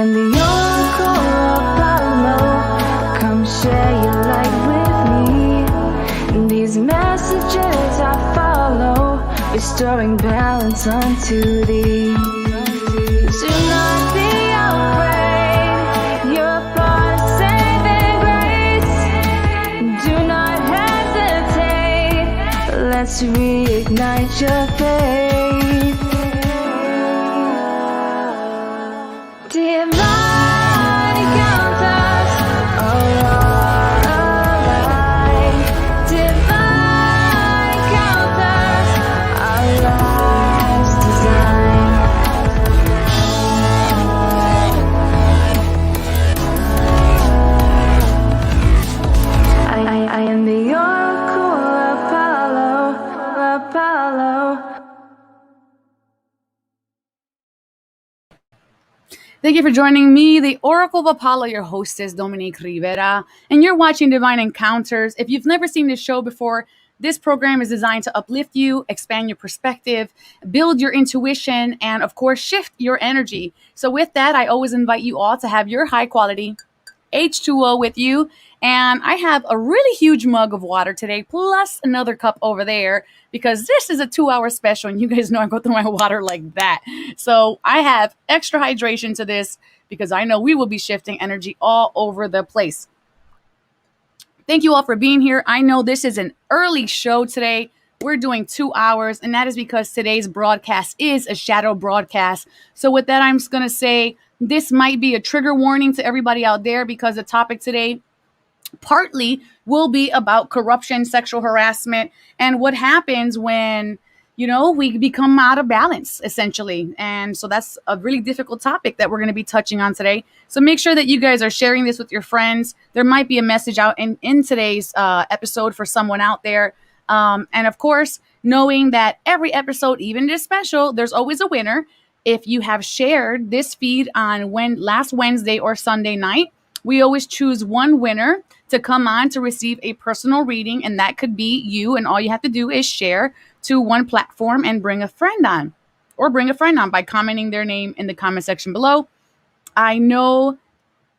am the Oracle Apollo. Come share your light with me. These messages I follow, restoring balance unto thee. Do not be afraid, you're a part of saving grace. Do not hesitate, let's reignite your faith. Divine encounters, alive. Divine encounters, our lives design. I am the Oracle Apollo. Thank you for joining me, the Oracle of Apollo. Your hostess, Dominique Rivera, and you're watching Divine Encounters. If you've never seen this show before, this program is designed to uplift you, expand your perspective, build your intuition, and of course, shift your energy. So with that, I always invite you all to have your high quality H2O with you. And I have a really huge mug of water today, plus another cup over there, because this is a 2-hour special. And you guys know I go through my water like that. So I have extra hydration to this because I know we will be shifting energy all over the place. Thank you all for being here. I know this is an early show today. We're doing 2 hours, and that is because today's broadcast is a shadow broadcast. So with that, I'm just going to say this might be a trigger warning to everybody out there, because the topic today partly will be about corruption, sexual harassment, and what happens when, we become out of balance, essentially. And so that's a really difficult topic that we're going to be touching on today. So make sure that you guys are sharing this with your friends. There might be a message out in today's episode for someone out there. And of course, knowing that every episode, even this special, there's always a winner. If you have shared this feed on last Wednesday or Sunday night, we always choose one winner to come on to receive a personal reading, and that could be you. And all you have to do is share to one platform and bring a friend on by commenting their name in the comment section below. I know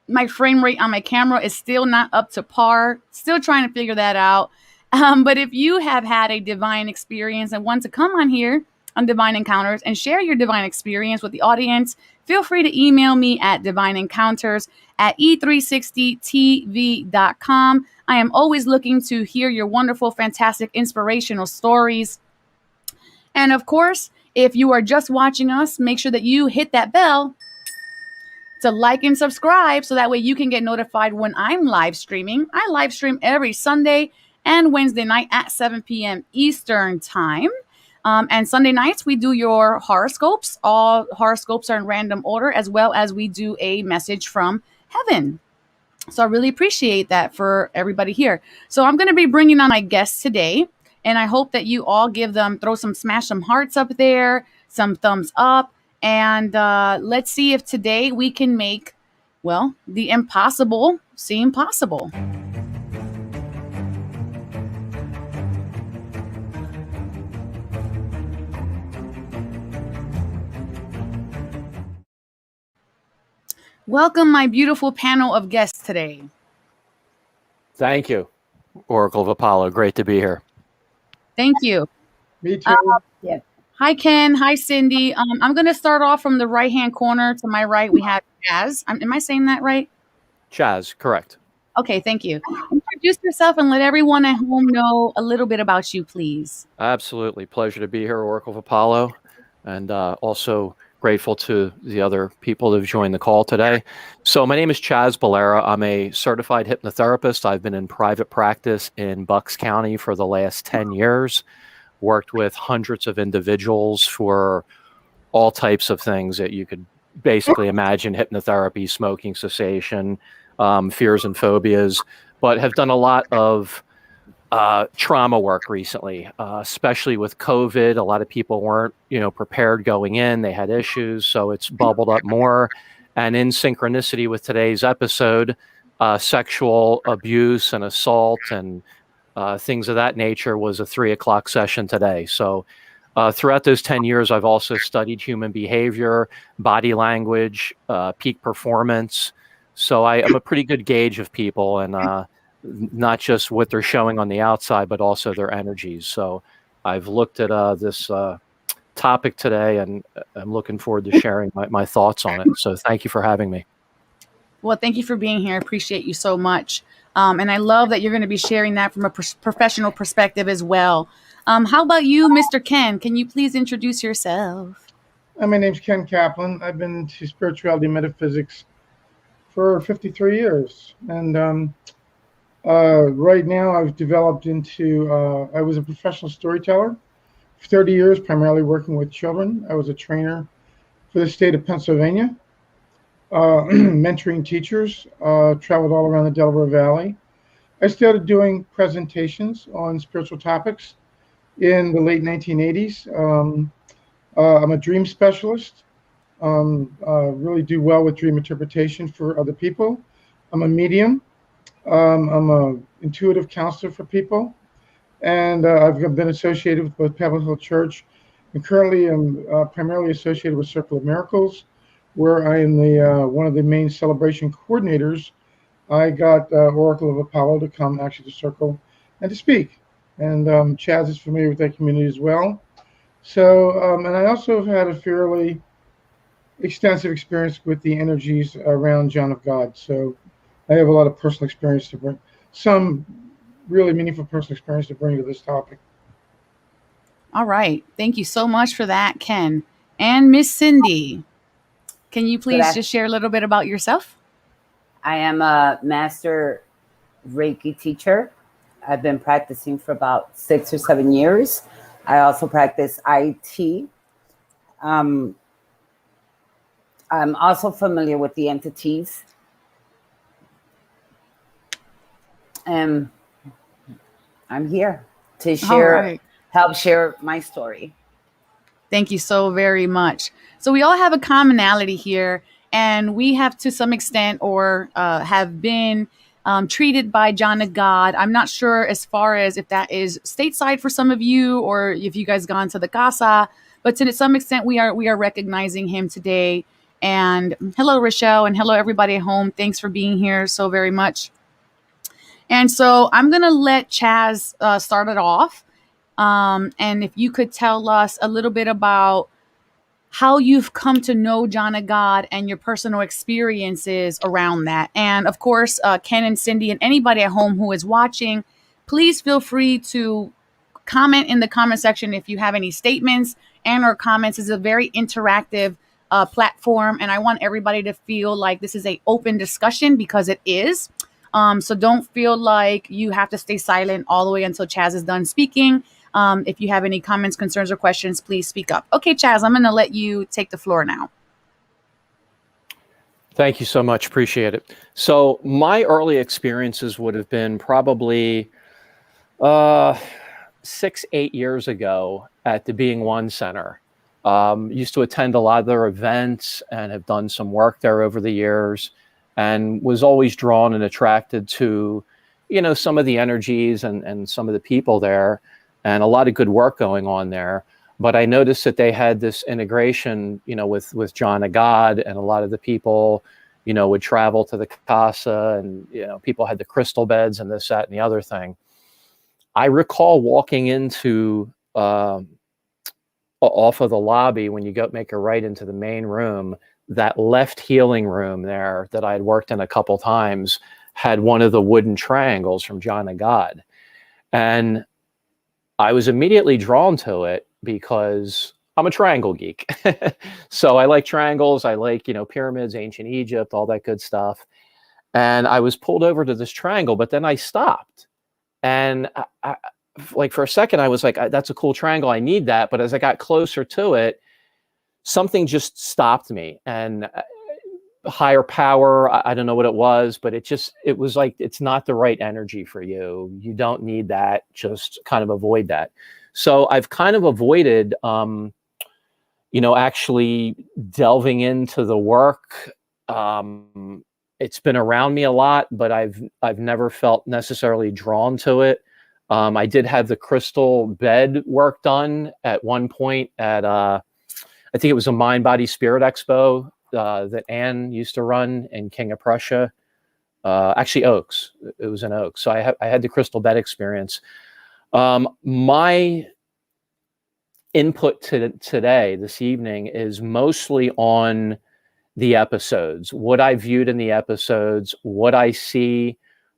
my frame rate on my camera is still not up to par, still trying to figure that out. But if you have had a divine experience and want to come on here on Divine Encounters and share your divine experience with the audience, feel free to email me at divineencounters@e360tv.com. I am always looking to hear your wonderful, fantastic, inspirational stories. And of course, if you are just watching us, make sure that you hit that bell to like and subscribe so that way you can get notified when I'm live streaming. I live stream every Sunday and Wednesday night at 7 p.m. Eastern Time. And Sunday nights, we do your horoscopes. All horoscopes are in random order, as well as we do a message from heaven. So I really appreciate that for everybody here. So I'm going to be bringing on my guests today, and I hope that you all smash some hearts up there, some thumbs up, and let's see if today we can make, the impossible seem possible. Welcome, my beautiful panel of guests today. Thank you, Oracle of Apollo. Great to be here. Thank you. Me too. Yeah. Hi, Ken. Hi, Cindy. I'm going to start off from the right-hand corner. To my right, we have Chaz. Am I saying that right? Chaz, correct. Okay, thank you. Introduce yourself and let everyone at home know a little bit about you, please. Absolutely. Pleasure to be here, Oracle of Apollo. And also grateful to the other people that have joined the call today. So my name is Chaz Bellera. I'm a certified hypnotherapist. I've been in private practice in Bucks County for the last 10 years, worked with hundreds of individuals for all types of things that you could basically imagine: hypnotherapy, smoking cessation, fears and phobias, but have done a lot of trauma work recently, especially with COVID. A lot of people weren't, prepared going in. They had issues, so it's bubbled up more. And in synchronicity with today's episode, sexual abuse and assault and things of that nature was a 3 o'clock session today. So Throughout those 10 years, I've also studied human behavior, body language, peak performance. So I'm a pretty good gauge of people, and not just what they're showing on the outside, but also their energies. So I've looked at this topic today, and I'm looking forward to sharing my thoughts on it. So thank you for having me. Well, thank you for being here. I appreciate you so much. And I love that you're going to be sharing that from a professional perspective as well. How about you, Mr. Ken? Can you please introduce yourself? My name's Ken Kaplan. I've been into spirituality and metaphysics for 53 years. And right now I've developed into, I was a professional storyteller for 30 years, primarily working with children. I was a trainer for the state of Pennsylvania, mentoring teachers, traveled all around the Delaware Valley. I started doing presentations on spiritual topics in the late 1980s. I'm a dream specialist. Really do well with dream interpretation for other people. I'm a medium. I'm an intuitive counselor for people. And I've been associated with both Pebble Hill Church, and currently I'm primarily associated with Circle of Miracles, where I am the one of the main celebration coordinators. I got Oracle of Apollo to come actually to Circle and to speak. And Chaz is familiar with that community as well. So, and I also have had a fairly extensive experience with the energies around John of God. So I have a lot of personal experience to bring, some really meaningful personal experience to bring to this topic. All right. Thank you so much for that, Ken. And Miss Cindy, can you please just share a little bit about yourself? I am a master Reiki teacher. I've been practicing for about 6 or 7 years. I also practice IT. I'm also familiar with the entities. And I'm here to share, help share my story. Thank you so very much. So we all have a commonality here, and we have to some extent or have been treated by John of God. I'm not sure as far as if that is stateside for some of you or if you guys gone to the Casa, but to some extent we are recognizing him today. And hello, Rochelle, and hello, everybody at home. Thanks for being here so very much. And so I'm going to let Chaz start it off. And if you could tell us a little bit about how you've come to know John of God and your personal experiences around that. And of course, Ken and Cindy and anybody at home who is watching, please feel free to comment in the comment section if you have any statements and or comments. It's a very interactive platform, and I want everybody to feel like this is an open discussion because it is. So don't feel like you have to stay silent all the way until Chaz is done speaking. If you have any comments, concerns, or questions, please speak up. Okay, Chaz, I'm going to let you take the floor now. Thank you so much. Appreciate it. So my early experiences would have been probably 6-8 years ago at the Being One Center. Used to attend a lot of their events and have done some work there over the years, and was always drawn and attracted to, some of the energies and some of the people there, and a lot of good work going on there. But I noticed that they had this integration, with John of God, and a lot of the people, would travel to the Casa, and, people had the crystal beds and this, that, and the other thing. I recall walking into off of the lobby when you go make a right into the main room. That left healing room there that I had worked in a couple times had one of the wooden triangles from John of God. And I was immediately drawn to it because I'm a triangle geek. So I like triangles. I like, pyramids, ancient Egypt, all that good stuff. And I was pulled over to this triangle, but then I stopped. And I like for a second, I was like, that's a cool triangle. I need that. But as I got closer to it, something just stopped me, and higher power, I don't know what it was, but it was like, it's not the right energy for you. You don't need that. Just kind of avoid that. So I've kind of avoided, actually delving into the work. It's been around me a lot, but I've never felt necessarily drawn to it. I did have the crystal bed work done at one point at, I think it was a Mind, Body, Spirit Expo that Anne used to run in King of Prussia. Actually, Oaks. It was in Oaks. So I had the crystal bed experience. My input today, this evening, is mostly on the episodes, what I viewed in the episodes, what I see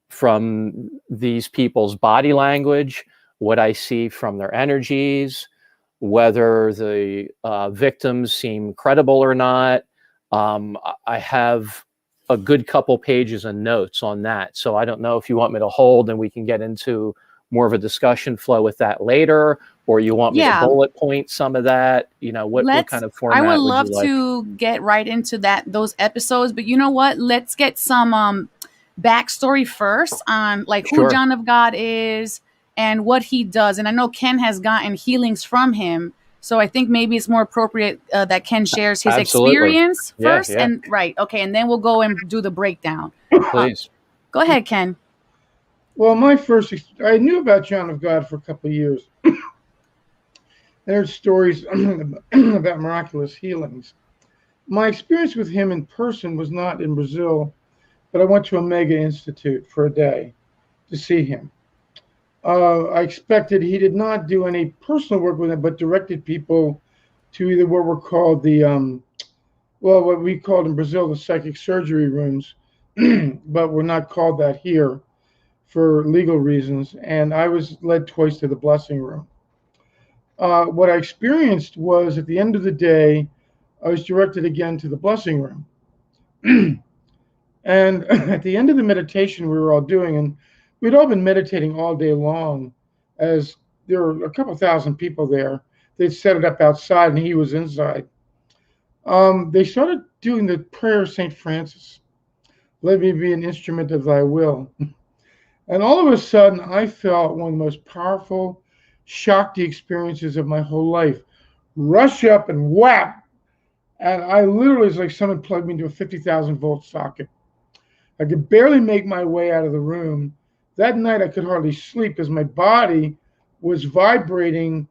from these people's body language, what I see from their energies, whether the victims seem credible or not. I have a good couple pages of notes on that. So I don't know if you want me to hold and we can get into more of a discussion flow with that later, or you want me to bullet point some of that? You know, what kind of format I would you love like? to get right into those episodes, but you know what? Let's get some backstory first on like who Sure. John of God is and what he does. And I know Ken has gotten healings from him, so I think maybe it's more appropriate that Ken shares his Absolutely. experience first. Yeah. And okay, and then we'll go and do the breakdown. Please. Go ahead, Ken. Well, I knew about John of God for a couple of years. I heard stories about miraculous healings. My experience with him in person was not in Brazil, but I went to Omega Institute for a day to see him. I expected he did not do any personal work with him, but directed people to either what were called what we called in Brazil the psychic surgery rooms, but were not called that here for legal reasons. And I was led twice to the blessing room. What I experienced was at the end of the day, I was directed again to the blessing room. And at the end of the meditation we were all doing, and we'd all been meditating all day long, as there were a couple thousand people there. They'd set it up outside and he was inside. They started doing the prayer of St. Francis. Let me be an instrument of thy will. And all of a sudden, I felt one of the most powerful, shocked experiences of my whole life rush up and whap. And I literally, it's like someone plugged me into a 50,000 volt socket. I could barely make my way out of the room. That night, I could hardly sleep because my body was vibrating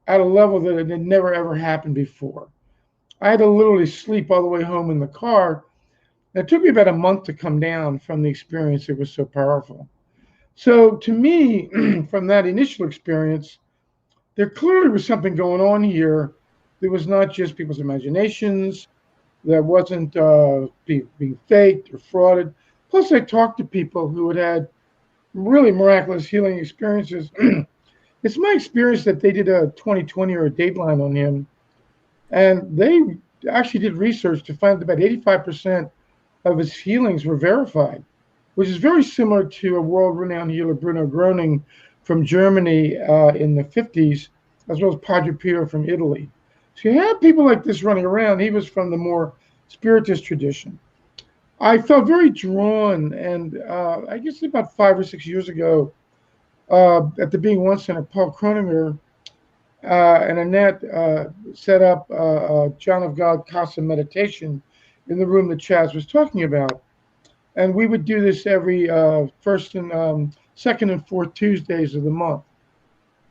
at a level that it had never, ever happened before. I had to literally sleep all the way home in the car. It took me about a month to come down from the experience. It was so powerful. So to me, from that initial experience, there clearly was something going on here. There was not just people's imaginations. That wasn't being faked or frauded. Plus, I talked to people who had really miraculous healing experiences. It's my experience that they did a 2020 or a Dateline on him. And they actually did research to find that about 85% of his healings were verified, which is very similar to a world-renowned healer, Bruno Groening, from Germany in the 50s, as well as Padre Pio from Italy. So you have people like this running around. He was from the more Spiritist tradition. I felt very drawn, and I guess about 5 or 6 years ago, at the Being One Center, Paul Kroninger and Annette set up John of God Casa meditation in the room that Chaz was talking about. And we would do this every first and second and fourth Tuesdays of the month.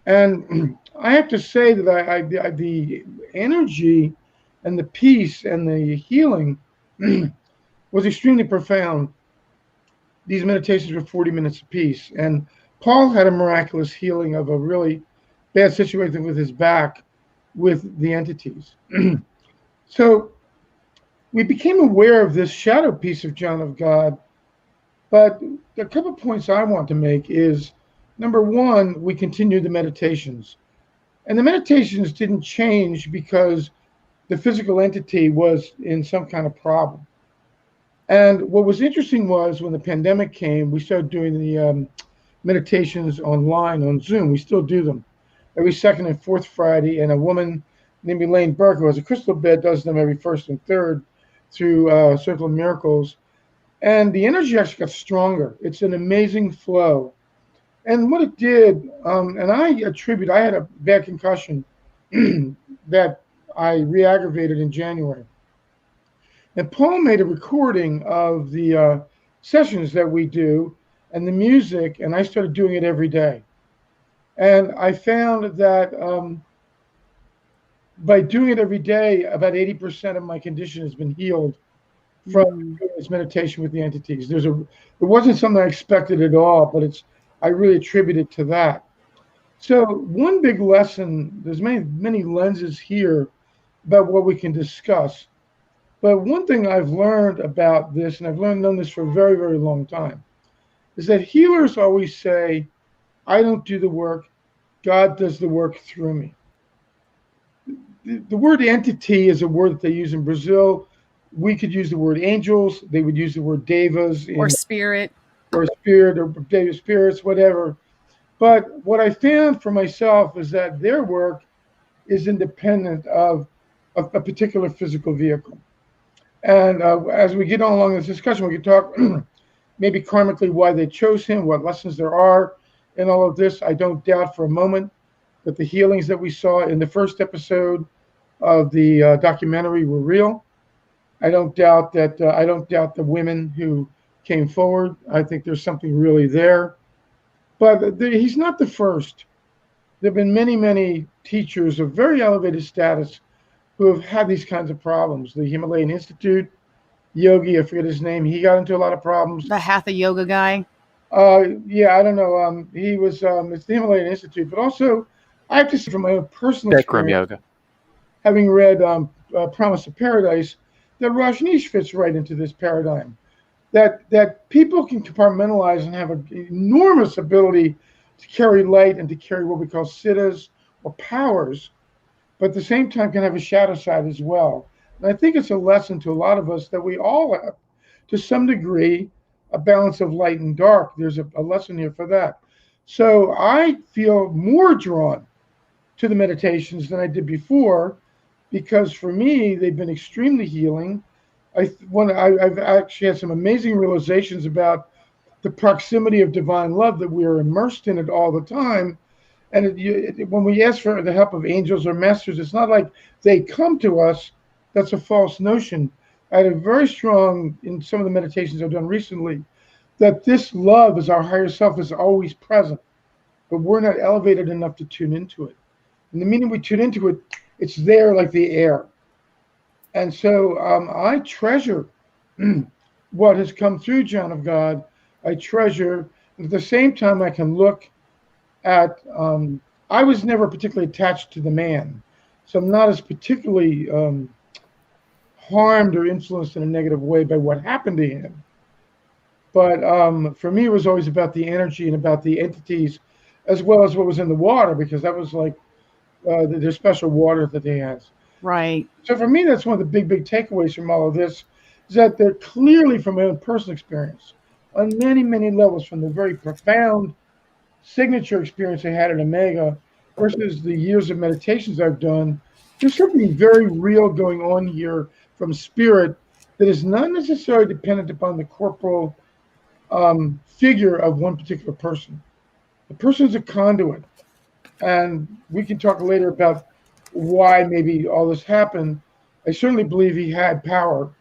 And I have to say that the energy and the peace and the healing was extremely profound. These meditations were 40 minutes apiece. And Paul had a miraculous healing of a really bad situation with his back with the entities. So we became aware of this shadow piece of John of God. But a couple points I want to make is, number one, we continued the meditations. And the meditations didn't change because the physical entity was in some kind of problem. And what was interesting was when the pandemic came, we started doing the meditations online on Zoom. We still do them every second and fourth Friday. And a woman named Elaine Burke, who has a crystal bed, does them every first and third through Circle of Miracles. And the energy actually got stronger. It's an amazing flow. And what it did, and I had a bad concussion that I re-aggravated in January. And Paul made a recording of the sessions that we do and the music, and I started doing it every day. And I found that by doing it every day, about 80% of my condition has been healed from doing this meditation with the entities. It wasn't something I expected at all, but I really attribute it to that. So one big lesson, there's many lenses here about what we can discuss. But one thing I've learned about this, and I've known this for a very, very long time, is that healers always say, I don't do the work, God does the work through me. The word entity is a word that they use in Brazil. We could use the word angels. They would use the word devas. Or spirit. Or spirit, or deva spirits, whatever. But what I found for myself is that their work is independent of a particular physical vehicle. And as we get on along this discussion, we can talk maybe karmically why they chose him, what lessons there are in all of this. I don't doubt for a moment that the healings that we saw in the first episode of the documentary were real. I don't doubt the women who came forward. I think there's something really there. But he's not the first. There have been many, many teachers of very elevated status who have had these kinds of problems. The Himalayan Institute, Yogi, I forget his name, he got into a lot of problems. The Hatha Yoga guy. Yeah, I don't know. He was, it's the Himalayan Institute, but also I have to say from my own personal Bikram experience, yoga. Having read Promise of Paradise, that Rajneesh fits right into this paradigm. That people can compartmentalize and have an enormous ability to carry light and to carry what we call siddhas or powers, but at the same time can have a shadow side as well. And I think it's a lesson to a lot of us that we all have, to some degree, a balance of light and dark. There's a lesson here for that. So I feel more drawn to the meditations than I did before, because for me, they've been extremely healing. I've actually had some amazing realizations about the proximity of divine love, that we are immersed in it all the time. And when we ask for the help of angels or masters, it's not like they come to us. That's a false notion. I had a very strong, in some of the meditations I've done recently, that this love as our higher self is always present, but we're not elevated enough to tune into it. And the minute we tune into it, it's there like the air. And so I treasure what has come through John of God. I treasure, and at the same time I can look at, I was never particularly attached to the man, so I'm not as particularly harmed or influenced in a negative way by what happened to him. But for me, it was always about the energy and about the entities, as well as what was in the water, because that was like their special water that they had. Right. So for me, that's one of the big takeaways from all of this, is that they're clearly, from my own personal experience, on many, many levels, from the very profound signature experience I had at Omega versus the years of meditations I've done, there's something very real going on here from spirit that is not necessarily dependent upon the corporal figure of one particular person. The person is a conduit. And we can talk later about why maybe all this happened. I certainly believe he had power.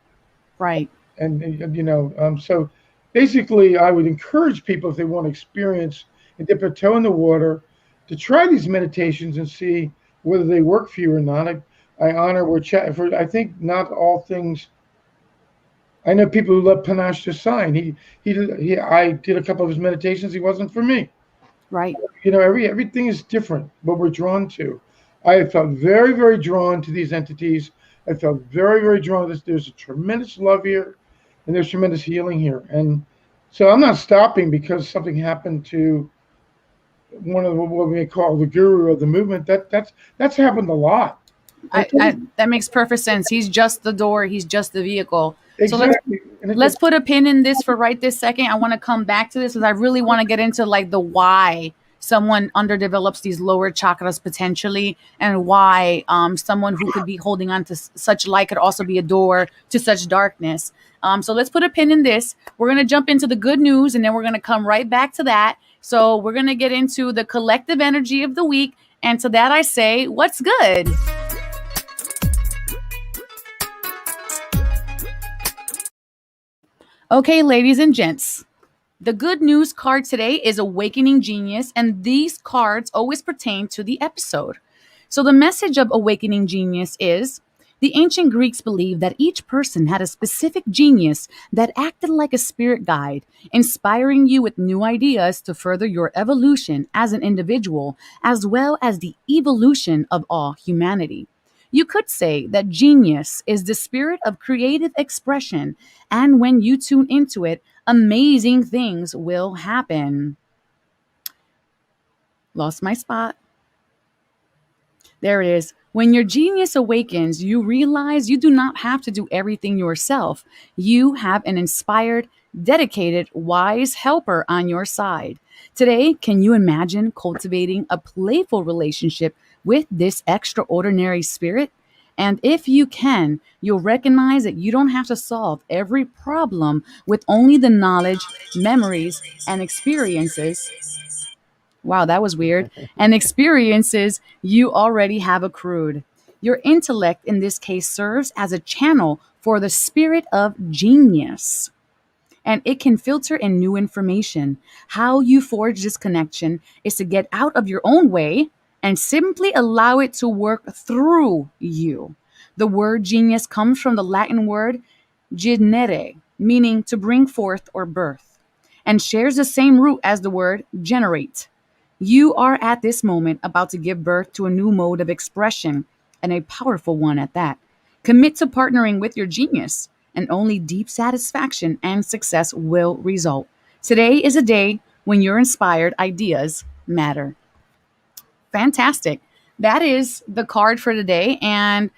Right. And you know, so basically I would encourage people, if they want to experience and dip a toe in the water, to try these meditations and see whether they work for you or not. I honor we're chatting for, I think not all things. I know people who love Panache Desai. I did a couple of his meditations. He wasn't for me. Right. You know, everything is different, what we're drawn to. I have felt very, very drawn to these entities. I felt very, very drawn to this. There's a tremendous love here, and there's tremendous healing here. And so I'm not stopping because something happened to one of what we call the guru of the movement. That's happened a lot. That makes perfect sense. He's just the door. He's just the vehicle. Exactly. So let's put a pin in this for right this second. I want to come back to this because I really want to get into like the why someone underdevelops these lower chakras potentially, and why someone who could be holding on to such light could also be a door to such darkness. So let's put a pin in this. We're going to jump into the good news, and then we're going to come right back to that. So we're going to get into the collective energy of the week. And to that I say, what's good? Okay, ladies and gents, The good news card today is Awakening Genius, and these cards always pertain to the episode. So the message of Awakening Genius is the ancient Greeks believed that each person had a specific genius that acted like a spirit guide, inspiring you with new ideas to further your evolution as an individual, as well as the evolution of all humanity. You could say that genius is the spirit of creative expression, and when you tune into it, amazing things will happen. Lost my spot. There it is. When your genius awakens, you realize you do not have to do everything yourself. You have an inspired, dedicated, wise helper on your side. Today, can you imagine cultivating a playful relationship with this extraordinary spirit? And if you can, you'll recognize that you don't have to solve every problem with only the knowledge, memories, and experiences. Wow, that was weird. And experiences you already have accrued. Your intellect, in this case, serves as a channel for the spirit of genius, and it can filter in new information. How you forge this connection is to get out of your own way and simply allow it to work through you. The word genius comes from the Latin word genere, meaning to bring forth or birth, and shares the same root as the word generate. You are at this moment about to give birth to a new mode of expression, and a powerful one at that. Commit to partnering with your genius, and only deep satisfaction and success will result. Today is a day when your inspired ideas matter. Fantastic. That is the card for today. And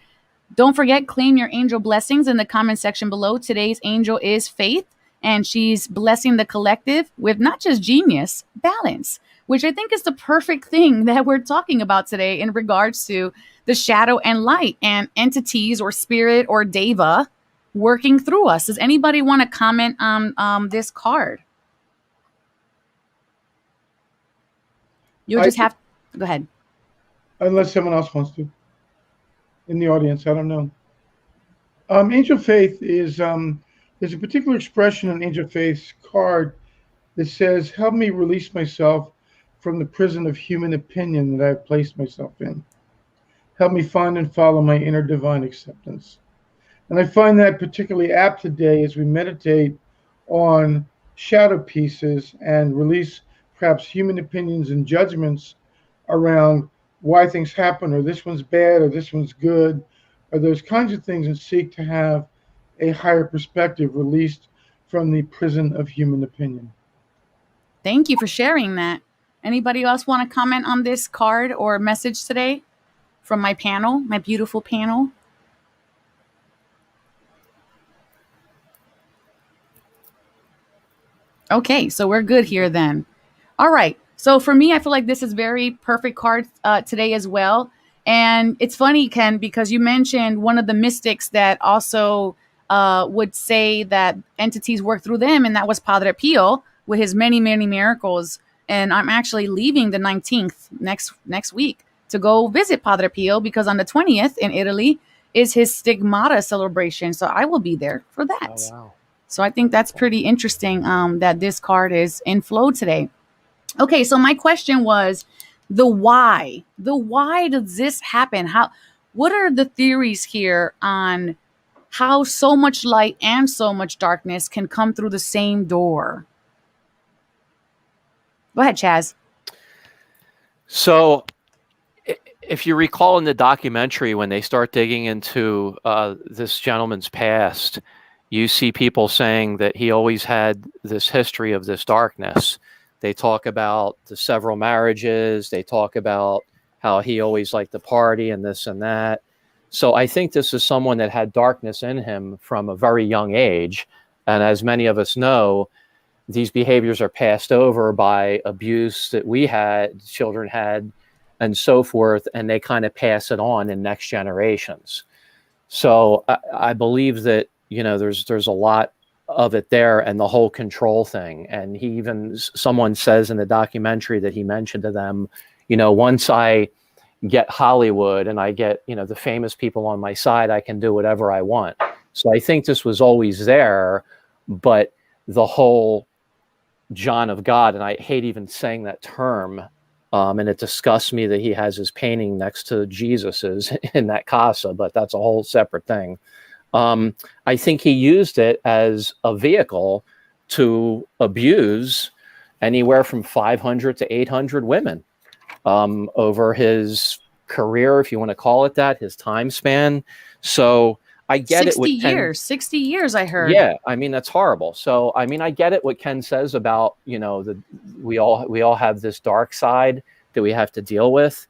don't forget, claim your angel blessings in the comment section below. Today's angel is Faith, and she's blessing the collective with not just genius, balance, which I think is the perfect thing that we're talking about today in regards to the shadow and light and entities or spirit or deva working through us. Does anybody want to comment on this card? You'll just have to go ahead. Unless someone else wants to. In the audience, I don't know. Angel Faith is there's a particular expression on Angel Faith's card that says, "Help me release myself from the prison of human opinion that I've placed myself in. Help me find and follow my inner divine acceptance." And I find that particularly apt today as we meditate on shadow pieces and release perhaps human opinions and judgments around why things happen, or this one's bad, or this one's good, or those kinds of things, and seek to have a higher perspective released from the prison of human opinion. Thank you for sharing that. Anybody else want to comment on this card or message today from my panel, my beautiful panel? Okay, so we're good here then. All right. So for me, I feel like this is very perfect card today as well. And it's funny, Ken, because you mentioned one of the mystics that also would say that entities work through them, and that was Padre Pio with his many, many miracles. And I'm actually leaving the 19th next week to go visit Padre Pio, because on the 20th in Italy is his Stigmata celebration. So I will be there for that. Oh, wow. So I think that's pretty interesting that this card is in flow today. Okay, so my question was the why. The why does this happen? What are the theories here on how so much light and so much darkness can come through the same door? Go ahead, Chaz. So if you recall in the documentary, when they start digging into this gentleman's past, you see people saying that he always had this history of this darkness. They talk about the several marriages. They talk about how he always liked to party and this and that. So I think this is someone that had darkness in him from a very young age. And as many of us know, these behaviors are passed over by abuse that we had, children had, and so forth, and they kind of pass it on in next generations. So I believe that, you know, there's a lot of it there, and the whole control thing. And he even, someone says in the documentary that he mentioned to them, you know, once I get Hollywood and I get, you know, the famous people on my side, I can do whatever I want. So I think this was always there, but the whole John of God, and I hate even saying that term. And it disgusts me that he has his painting next to Jesus's in that casa, but that's a whole separate thing. I think he used it as a vehicle to abuse anywhere from 500 to 800 women over his career, if you want to call it that, his time span. So I get 60 it. 60 years, I heard. Yeah, I mean, that's horrible. So, I mean, I get it what Ken says about, we all have this dark side that we have to deal with.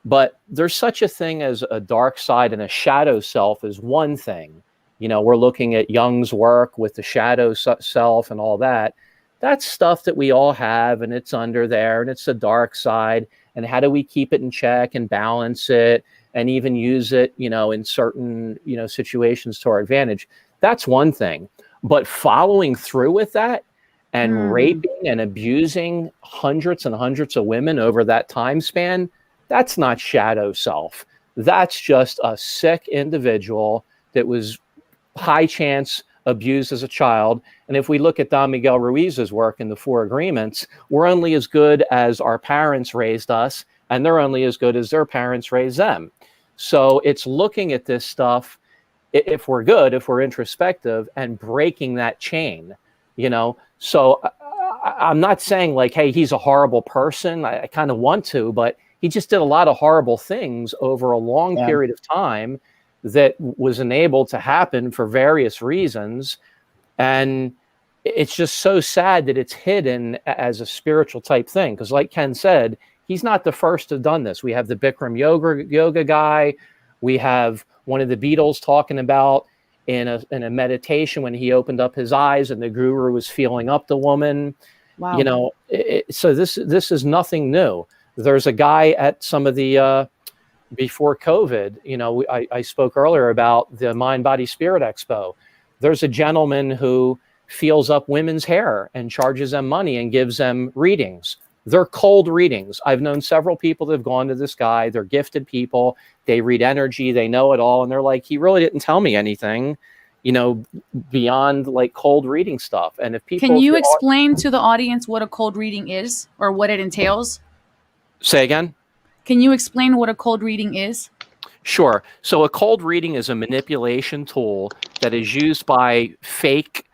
But there's such a thing as a dark side, and a shadow self is one thing. We're looking at Jung's work with the shadow self and all that. That's stuff that we all have, and it's under there, and it's the dark side. And how do we keep it in check and balance it and even use it, in certain, situations to our advantage? That's one thing. But following through with that and raping and abusing hundreds and hundreds of women over that time span, that's not shadow self. That's just a sick individual that was high chance abused as a child. And if we look at Don Miguel Ruiz's work in the Four Agreements, we're only as good as our parents raised us, and they're only as good as their parents raised them. So it's looking at this stuff, if we're good, if we're introspective, and breaking that chain, So I'm not saying like, hey, he's a horrible person. I kind of want to, but he just did a lot of horrible things over a long period of time that was enabled to happen for various reasons. And it's just so sad that it's hidden as a spiritual type thing. Because like Ken said, he's not the first to have done this. We have the Bikram yoga guy. We have one of the Beatles talking about in a meditation when he opened up his eyes and the guru was feeling up the woman. Wow. So this is nothing new. There's a guy at some of the before COVID, I spoke earlier about the Mind, Body, Spirit Expo. There's a gentleman who feels up women's hair and charges them money and gives them readings. They're cold readings. I've known several people that have gone to this guy. They're gifted people. They read energy. They know it all. And they're like, he really didn't tell me anything, beyond like cold reading stuff. And if people... Can you explain to the audience what a cold reading is or what it entails? Say again? Can you explain what a cold reading is? Sure. So a cold reading is a manipulation tool that is used by fake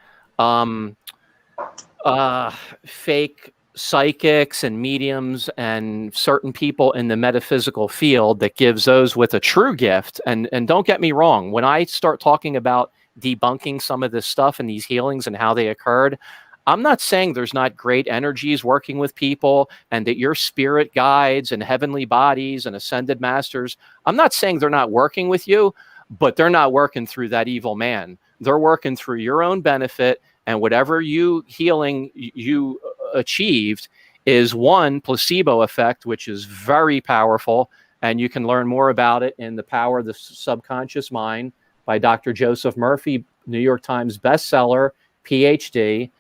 psychics and mediums and certain people in the metaphysical field that gives those with a true gift. And don't get me wrong, when I start talking about debunking some of this stuff and these healings and how they occurred, I'm not saying there's not great energies working with people and that your spirit guides and heavenly bodies and ascended masters, I'm not saying they're not working with you, but they're not working through that evil man. They're working through your own benefit, and whatever healing you achieved is one placebo effect, which is very powerful. And you can learn more about it in The Power of the Subconscious Mind by Dr. Joseph Murphy, New York Times bestseller, PhD.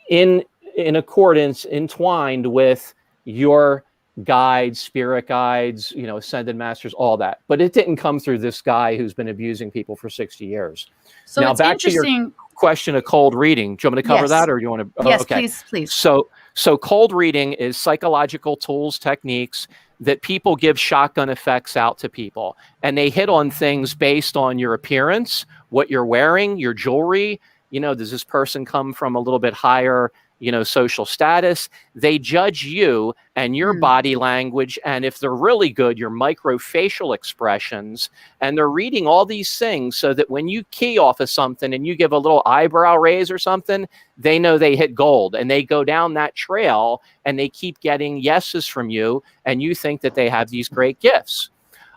In accordance, entwined with your guides, spirit guides, ascended masters, all that. But it didn't come through this guy who's been abusing people for 60 years. So now, it's back to your question of cold reading. Do you want me to cover that, or do you want to? Yes, okay. please. So cold reading is psychological tools, techniques that people give shotgun effects out to people. And they hit on things based on your appearance, what you're wearing, your jewelry. Does this person come from a little bit higher, social status? They judge you and your body language. And if they're really good, your microfacial expressions. And they're reading all these things so that when you key off of something and you give a little eyebrow raise or something, they know they hit gold, and they go down that trail and they keep getting yeses from you. And you think that they have these great gifts.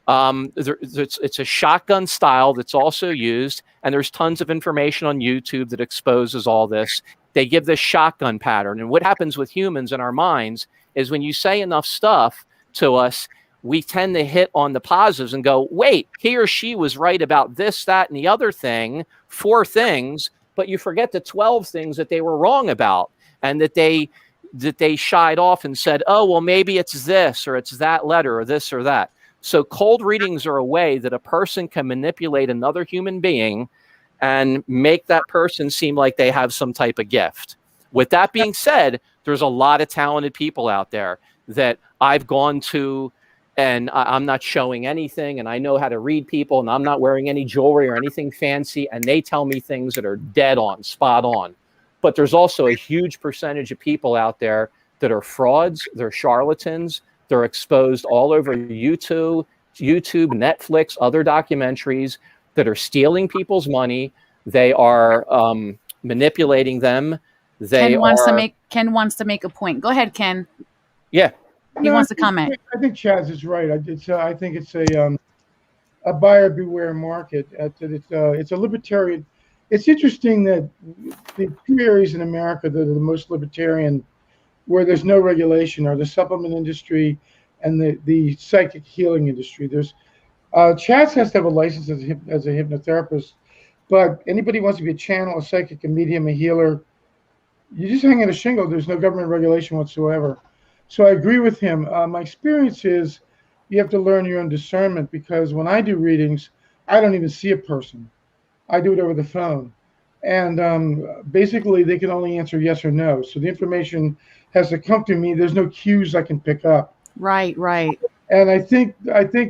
It's a shotgun style that's also used, and there's tons of information on YouTube that exposes all this. They give this shotgun pattern. And what happens with humans in our minds is when you say enough stuff to us, we tend to hit on the positives and go, wait, he or she was right about this, that, and the other thing, 4 things, but you forget the 12 things that they were wrong about, and that they shied off and said, oh, well, maybe it's this, or it's that letter, or this or that. So cold readings are a way that a person can manipulate another human being and make that person seem like they have some type of gift. With that being said, there's a lot of talented people out there that I've gone to, and I'm not showing anything, and I know how to read people, and I'm not wearing any jewelry or anything fancy, and they tell me things that are dead on, spot on. But there's also a huge percentage of people out there that are frauds, they're charlatans, they're exposed all over YouTube, Netflix, other documentaries, that are stealing people's money. They are manipulating them. Ken wants to make a point. Go ahead, Ken. Yeah. He wants to comment. I think Chaz is right. I think it's a buyer beware market. It's a libertarian. It's interesting that the two areas in America that are the most libertarian, where there's no regulation, are the supplement industry and the psychic healing industry. There's Chaz has to have a license as a hypnotherapist, but anybody who wants to be a channel, a psychic, a medium, a healer, you just hang in a shingle. There's no government regulation whatsoever. So I agree with him. My experience is you have to learn your own discernment, because when I do readings, I don't even see a person. I do it over the phone. And basically, they can only answer yes or no. So the information has to come to me. There's no cues I can pick up. Right. And I think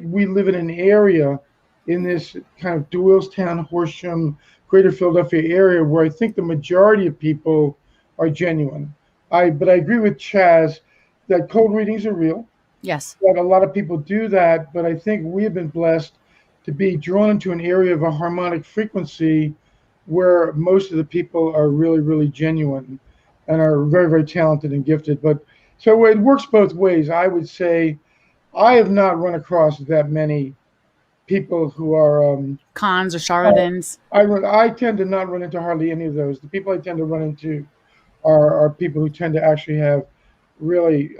we live in an area in this kind of Doylestown, Horsham, Greater Philadelphia area where I think the majority of people are genuine. But I agree with Chaz that cold readings are real. Yes. That a lot of people do that, but I think we have been blessed to be drawn into an area of a harmonic frequency where most of the people are really, really genuine and are very, very talented and gifted. But so it works both ways. I would say I have not run across that many people who are cons or charlatans. I tend to not run into hardly any of those. The people I tend to run into are people who tend to actually have really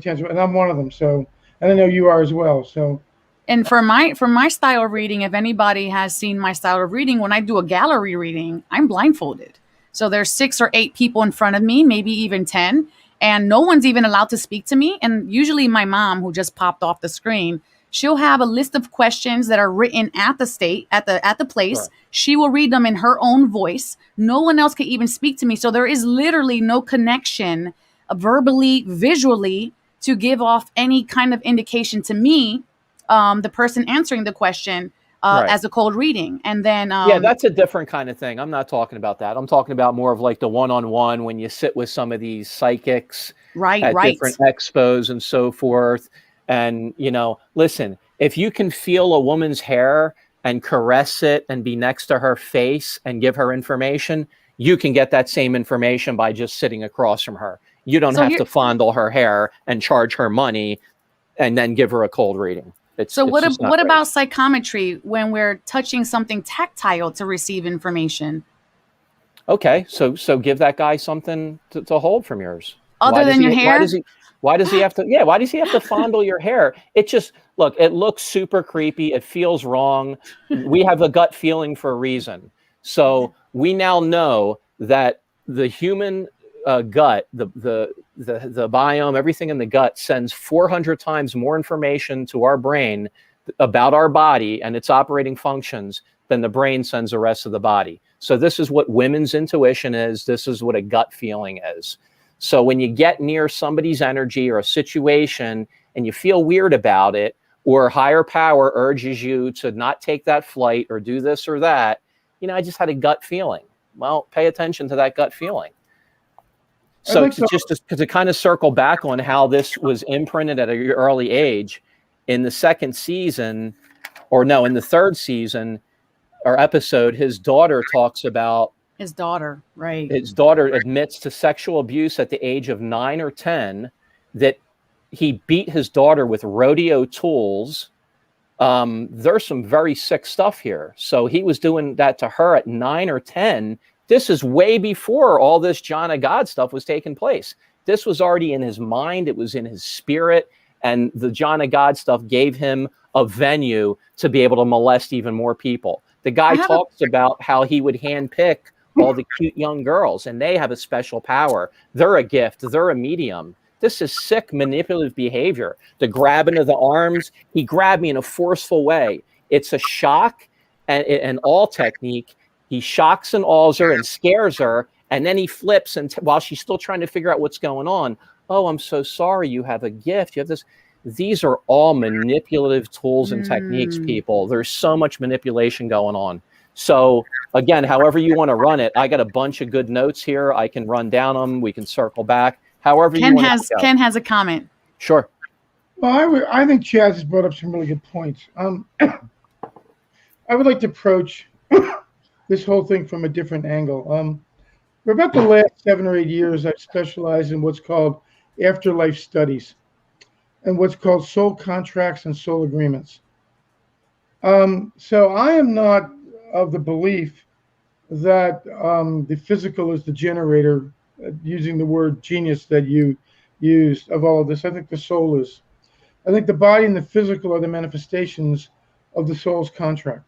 tangible, and I'm one of them. So, and I know you are as well. So, and for my style of reading, if anybody has seen my style of reading, when I do a gallery reading, I'm blindfolded. So there's 6 or 8 people in front of me, maybe even 10, and no one's even allowed to speak to me. And usually my mom, who just popped off the screen, she'll have a list of questions that are written at the place. Sure. She will read them in her own voice. No one else can even speak to me. So there is literally no connection verbally, visually, to give off any kind of indication to me, the person answering the question, right, as a cold reading. And then yeah, that's a different kind of thing. I'm not talking about that. I'm talking about more of like the one-on-one when you sit with some of these psychics at different expos and so forth. And, listen, if you can feel a woman's hair and caress it and be next to her face and give her information, you can get that same information by just sitting across from her. You don't have to fondle her hair and charge her money and then give her a cold reading. What about psychometry when we're touching something tactile to receive information? Okay, so give that guy something to hold from yours. Other than your hair? Why does he have to fondle your hair? It looks super creepy. It feels wrong. We have a gut feeling for a reason. So we now know that the human gut, the biome, everything in the gut sends 400 times more information to our brain about our body and its operating functions than the brain sends the rest of the body. So this is what women's intuition is. This is what a gut feeling is. So when you get near somebody's energy or a situation and you feel weird about it, or higher power urges you to not take that flight or do this or that, I just had a gut feeling. Well, pay attention to that gut feeling. So to kind of circle back on how this was imprinted at an early age, in the third season or episode, his daughter talks about his daughter, right? His daughter admits to sexual abuse at the age of 9 or 10, that he beat his daughter with rodeo tools. There's some very sick stuff here. So he was doing that to her at 9 or 10. This is way before all this John of God stuff was taking place. This was already in his mind. It was in his spirit. And the John of God stuff gave him a venue to be able to molest even more people. The guy talks about how he would handpick all the cute young girls, and they have a special power. They're a gift. They're a medium. This is sick, manipulative behavior. The grabbing of the arms, he grabbed me in a forceful way. It's a shock and all technique. He shocks and awes her and scares her, And then he flips, and while she's still trying to figure out what's going on, oh, I'm so sorry, you have a gift, you have this. These are all manipulative tools and techniques, people. There's so much manipulation going on. So again, however you want to run it, I got a bunch of good notes here. I can run down them. We can circle back. However you want to go. Ken has a comment. Sure. Well, I think Chaz has brought up some really good points. I would like to approach this whole thing from a different angle. For about the last 7 or 8 years, I've specialized in what's called afterlife studies and what's called soul contracts and soul agreements. So I am not of the belief that the physical is the generator, using the word genius that you used, of all of this. I think the soul is. I think the body and the physical are the manifestations of the soul's contract.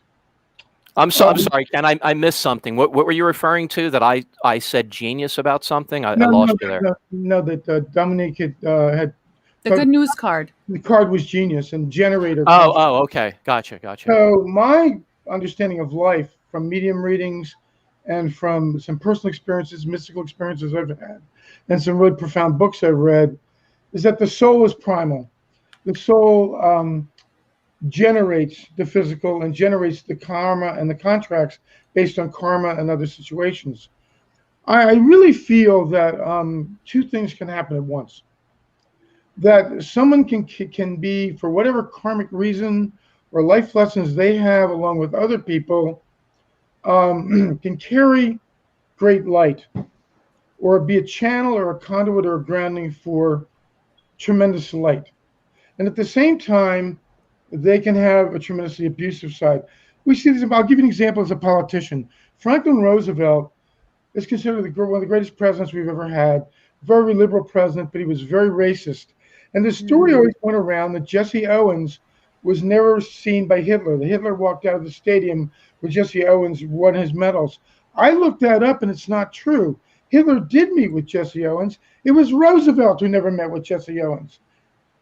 I'm sorry, Ken. I missed something. What were you referring to? That I said genius about something? I lost you there. No, that Dominique had The good news card. the card was genius and generator. Oh, okay. Gotcha. So my understanding of life from medium readings and from some personal experiences, mystical experiences I've had, and some really profound books I've read, is that the soul is primal. The soul generates the physical and generates the karma and the contracts based on karma and other situations. I really feel that 2 things can happen at once. That someone can be, for whatever karmic reason or life lessons they have along with other people, can carry great light or be a channel or a conduit or a grounding for tremendous light. And at the same time, they can have a tremendously abusive side. We see this. I'll give you an example as a politician. Franklin Roosevelt is considered one of the greatest presidents we've ever had. Very liberal president, but he was very racist. And the story always went around that Jesse Owens was never seen by Hitler. The Hitler walked out of the stadium where Jesse Owens won his medals. I looked that up, and it's not true. Hitler did meet with Jesse Owens. It was Roosevelt who never met with Jesse Owens.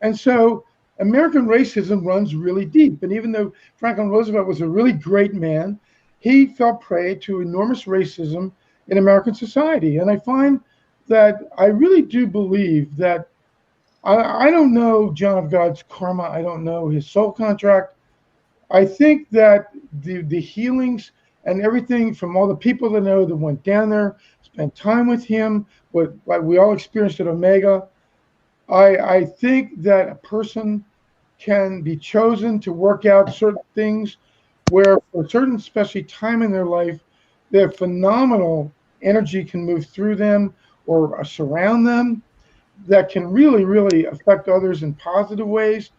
And so American racism runs really deep. And even though Franklin Roosevelt was a really great man, he fell prey to enormous racism in American society. And I find that I really do believe that I don't know John of God's karma. I don't know his soul contract. I think that the healings and everything from all the people that know that went down there, spent time with him, what we all experienced at Omega, I think that a person can be chosen to work out certain things where for a certain, especially time in their life, their phenomenal energy can move through them or surround them that can really, really affect others in positive ways.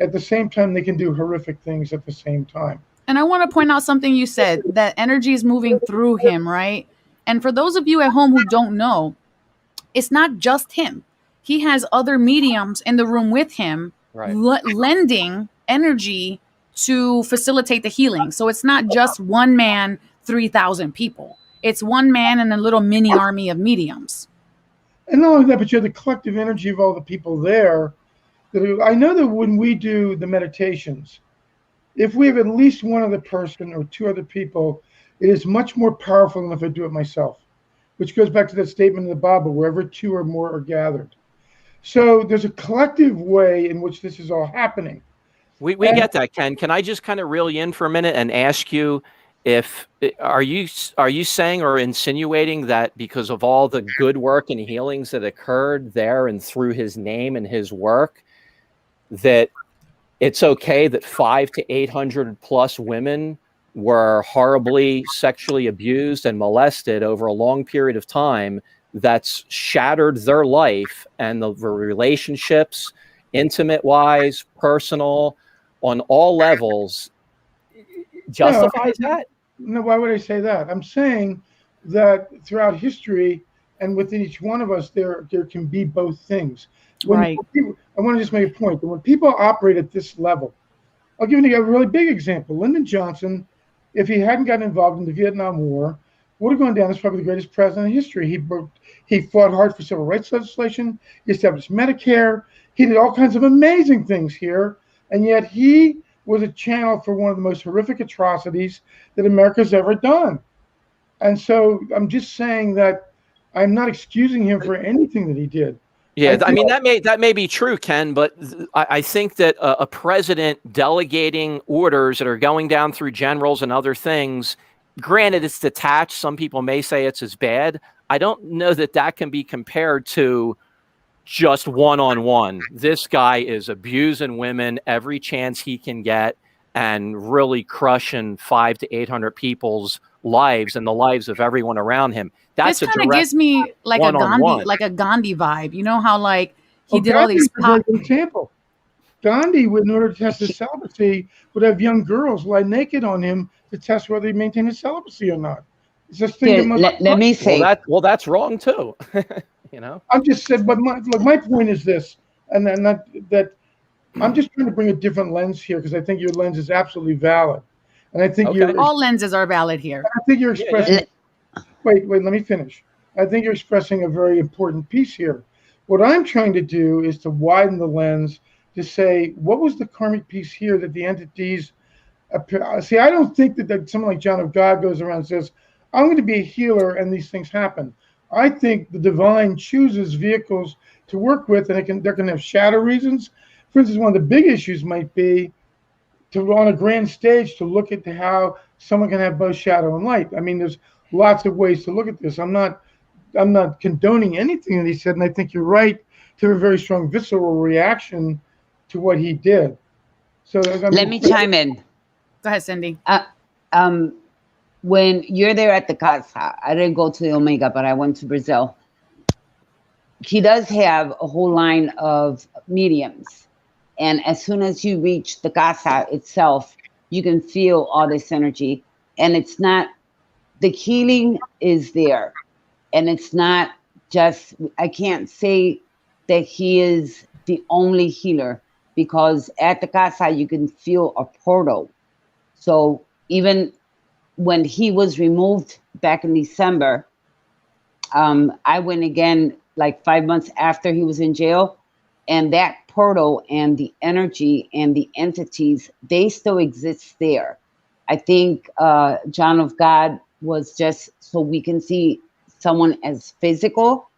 At the same time, they can do horrific things at the same time. And I want to point out something you said, that energy is moving through him, right? And for those of you at home who don't know, it's not just him. He has other mediums in the room with him, Right. lending energy to facilitate the healing. So it's not just one man, 3,000 people. It's one man and a little mini army of mediums. And not only that, but you have the collective energy of all the people there. I know that when we do the meditations, if we have at least one other person or 2 other people, it is much more powerful than if I do it myself, which goes back to that statement in the Bible, wherever 2 or more are gathered. So there's a collective way in which this is all happening. We get that, Ken. Can I just kind of reel you in for a minute and ask you, are you saying or insinuating that because of all the good work and healings that occurred there and through his name and his work, that it's okay that 500 to 800 plus women were horribly sexually abused and molested over a long period of time, that's shattered their life and the relationships, intimate wise, personal, on all levels, justifies that? No, why would I say that? I'm saying that throughout history and within each one of us, there can be both things. Right. I want to just make a point that when people operate at this level, I'll give you a really big example. Lyndon Johnson, if he hadn't gotten involved in the Vietnam War, would have gone down as probably the greatest president in history. He fought hard for civil rights legislation. He established Medicare. He did all kinds of amazing things here. And yet he was a channel for one of the most horrific atrocities that America's ever done. And so I'm just saying that I'm not excusing him for anything that he did. Yeah, I think- mean that may be true, Ken, but I think that a president delegating orders that are going down through generals and other things, granted it's detached, some people may say it's as bad. I don't know that that can be compared to just one-on-one. This guy is abusing women every chance he can get and really crushing 500 to 800 people's lives and the lives of everyone around him. That's This a kind of direct gives me like a one-on-one. Gandhi vibe. You know how like he Oh, did all these Gandhi's a very good example. Gandhi, in order to test his celibacy, would have young girls lie naked on him to test whether he maintained his celibacy or not. It's just thing Here, that must- let me say, That's wrong too. You know, I'm just saying, but my point is this, and then that I'm just trying to bring a different lens here because I think your lens is absolutely valid, and I think Okay. all lenses are valid here. I think you're expressing. yeah. Wait, let me finish. I think you're expressing a very important piece here. What I'm trying to do is to widen the lens to say what was the karmic piece here that the entities appear. See, I don't think that someone like John of God goes around and says, "I'm going to be a healer," and these things happen. I think the divine chooses vehicles to work with, and they're going to have shadow reasons. For instance, one of the big issues might be to on a grand stage to look at how someone can have both shadow and light. I mean, there's lots of ways to look at this. I'm not condoning anything that he said, and I think you're right to have a very strong visceral reaction to what he did. So let me chime in. Go ahead, Cindy. When you're there at the Casa, I didn't go to the Omega, but I went to Brazil. He does have a whole line of mediums. And as soon as you reach the Casa itself, you can feel all this energy. And it's not, the healing is there. And it's not just, I can't say that he is the only healer, because at the Casa, you can feel a portal. So even when he was removed back in December, I went again like 5 months after he was in jail, and that portal and the energy and the entities, they still exist there. I think John of God was just so we can see someone as physical,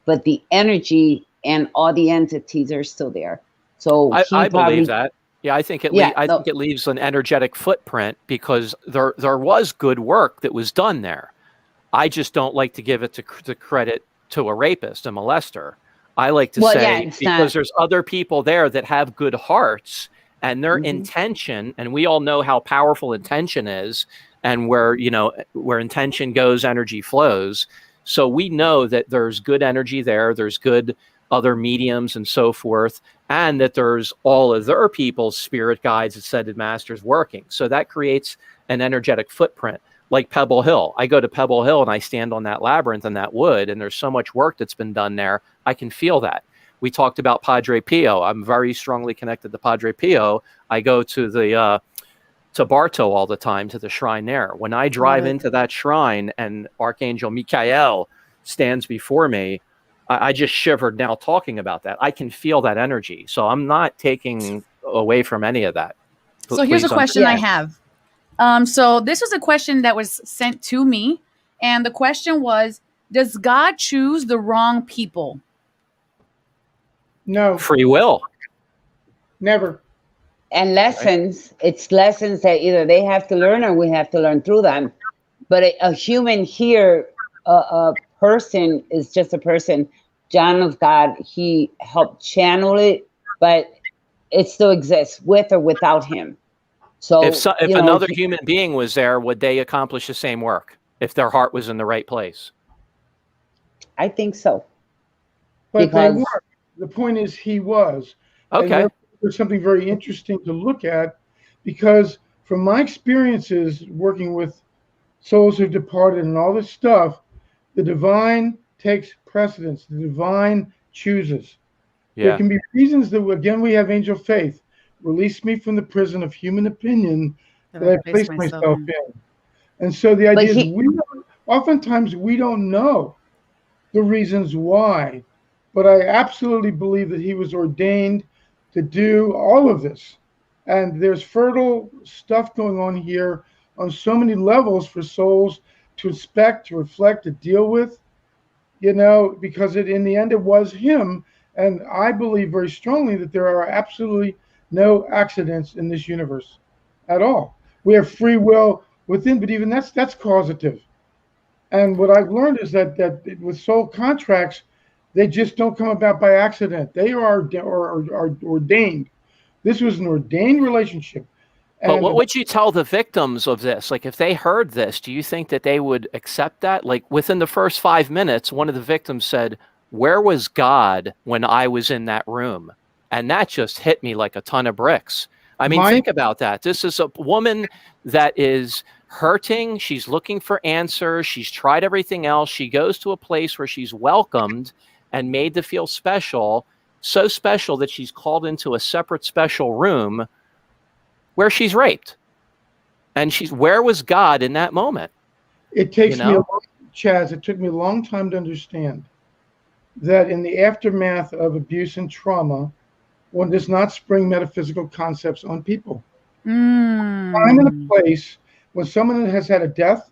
but the energy and all the entities are still there. So I believe that. Yeah, I think it. I think it leaves an energetic footprint because there was good work that was done there. I just don't like to give it to credit to a rapist, a molester. I like to say because there's other people there that have good hearts and their intention, and we all know how powerful intention is, and where intention goes, energy flows. So we know that there's good energy there. There's good other mediums and so forth, and that there's all of their people's spirit guides, ascended masters working. So that creates an energetic footprint. Like Pebble Hill. I go to Pebble Hill and I stand on that labyrinth and that wood, and there's so much work that's been done there. I can feel that. We talked about Padre Pio. I'm very strongly connected to Padre Pio. I go to to Bartow all the time, to the shrine there. When I drive into that shrine and Archangel Michael stands before me, I just shivered now talking about that. I can feel that energy. So I'm not taking away from any of that. So here's a question I have. So this was a question that was sent to me. And the question was, does God choose the wrong people? No. Free will. Never. And lessons, it's lessons that either they have to learn or we have to learn through them. But a human here, a person is just a person. John of God, he helped channel it, but it still exists with or without him. So if another human being was there, would they accomplish the same work if their heart was in the right place? I think so. But they were. The point is he was. Okay. And there's something very interesting to look at, because from my experiences working with souls who've departed and all this stuff, the divine takes precedence. The divine chooses. Yeah. There can be reasons that, again, we have angel faith. Release me from the prison of human opinion that I place myself in. And so the idea is oftentimes we don't know the reasons why, but I absolutely believe that he was ordained to do all of this. And there's fertile stuff going on here on so many levels for souls to inspect, to reflect, to deal with. because in the end it was him. And I believe very strongly that there are absolutely no accidents in this universe at all. We have free will within, but even that's causative. And what I've learned is that with soul contracts, they just don't come about by accident. They are ordained. This was an ordained relationship. But And what would you tell the victims of this? Like, if they heard this, do you think that they would accept that? Like, within the first 5 minutes, one of the victims said, "Where was God when I was in that room?" And that just hit me like a ton of bricks. I mean, think about that. This is a woman that is hurting. She's looking for answers. She's tried everything else. She goes to a place where she's welcomed and made to feel special, so special that she's called into a separate special room where she's raped. And where was God in that moment? It takes me, Chaz, it took me a long time to understand that in the aftermath of abuse and trauma, one does not spring metaphysical concepts on people. I'm in a place when someone has had a death,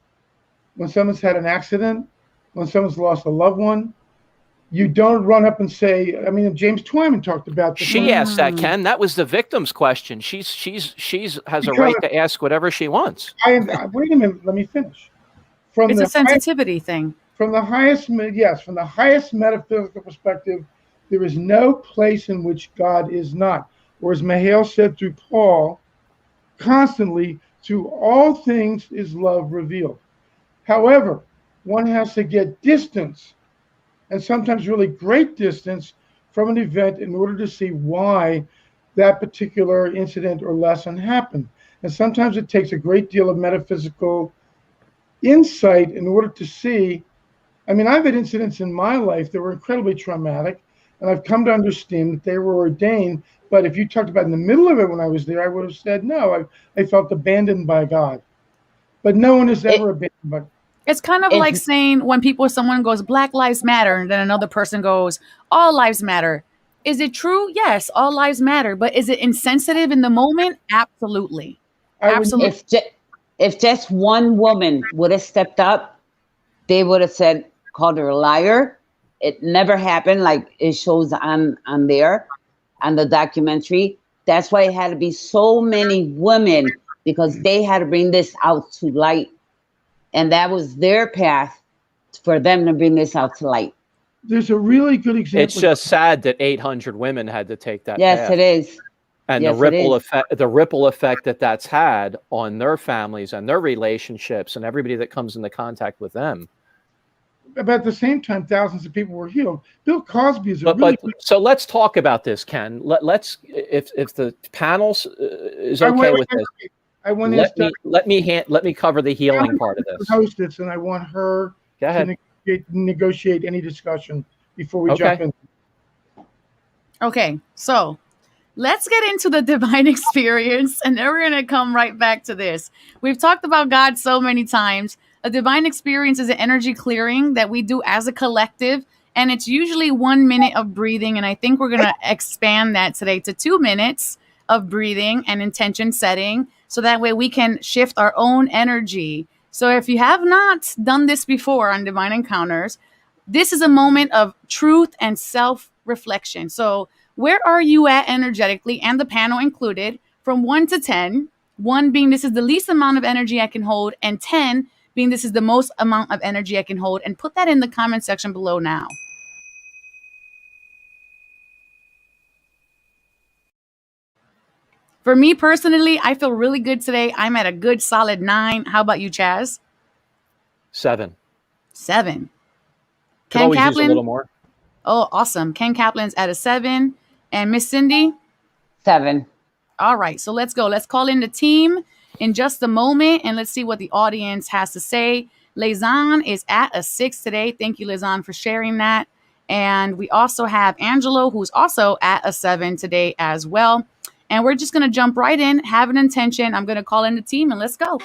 when someone's had an accident, when someone's lost a loved one, you don't run up and say, I mean, James Twyman talked about this. She asked that, Ken. That was the victim's question. She has a right to ask whatever she wants. Wait a minute, let me finish. It's a sensitivity thing. From the highest metaphysical perspective, there is no place in which God is not. Or as Mihail said through Paul, constantly, to all things is love revealed. However, one has to get distance, and sometimes really great distance, from an event in order to see why that particular incident or lesson happened. And sometimes it takes a great deal of metaphysical insight in order to see. I mean, I've had incidents in my life that were incredibly traumatic, and I've come to understand that they were ordained. But if you talked about in the middle of it when I was there, I would have said, no, I felt abandoned by God. But no one is ever abandoned by God. It's kind of like saying when someone goes, Black Lives Matter, and then another person goes, all lives matter. Is it true? Yes, all lives matter. But is it insensitive in the moment? Absolutely. Absolutely. If just one woman would have stepped up, they would have called her a liar. It never happened, like it shows on there, on the documentary. That's why it had to be so many women, because they had to bring this out to light. And that was their path for them to bring this out to light. There's a really good example. It's just sad that 800 women had to take that Yes, path. it is. And yes, the ripple effect that's had on their families and their relationships and everybody that comes into contact with them. But at the same time, thousands of people were healed. Bill Cosby is So let's talk about this, Ken. Let's if the panel is okay with this. Let me cover the healing part of this. Hostess, and I want her to negotiate any discussion before we jump in. Okay, so let's get into the divine experience, and then we're going to come right back to this. We've talked about God so many times. A divine experience is an energy clearing that we do as a collective, and it's usually 1 minute of breathing, and I think we're going to expand that today to 2 minutes of breathing and intention setting, so that way we can shift our own energy. So if you have not done this before on Divine Encounters, this is a moment of truth and self-reflection. So where are you at energetically, and the panel included, from 1 to 10, 1 being this is the least amount of energy I can hold, and 10 being this is the most amount of energy I can hold, and put that in the comment section below now. For me personally, I feel really good today. I'm at a good solid 9. How about you, Chaz? 7. 7. Ken always Kaplan, use a little more. Oh, awesome. Ken Kaplan's at a 7. And Miss Cindy? 7. All right, so let's go. Let's call in the team in just a moment, and let's see what the audience has to say. Lezan is at a 6 today. Thank you, Lezan, for sharing that. And we also have Angelo, who's also at a 7 today as well. And we're just going to jump right in, have an intention. I'm going to call in the team, and let's go.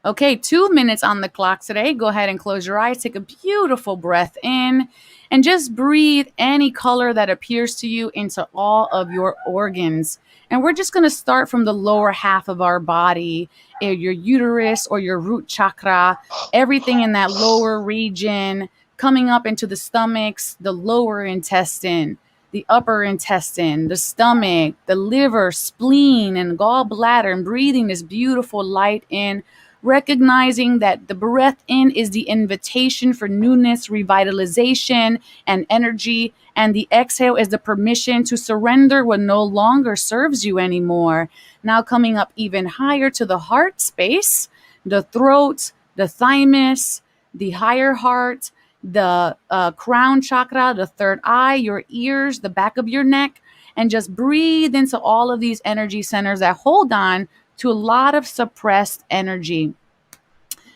Okay, 2 minutes on the clock today. Go ahead and close your eyes. Take a beautiful breath in and just breathe any color that appears to you into all of your organs. And we're just going to start from the lower half of our body, your uterus or your root chakra, everything in that lower region, coming up into the stomachs, the lower intestine, the upper intestine, the stomach, the liver, spleen, and gallbladder, and breathing this beautiful light in, recognizing that the breath in is the invitation for newness, revitalization, and energy, and the exhale is the permission to surrender what no longer serves you anymore. Now coming up even higher to the heart space, the throat, the thymus, the higher heart, the crown chakra, the third eye, your ears, the back of your neck, and just breathe into all of these energy centers that hold on to a lot of suppressed energy.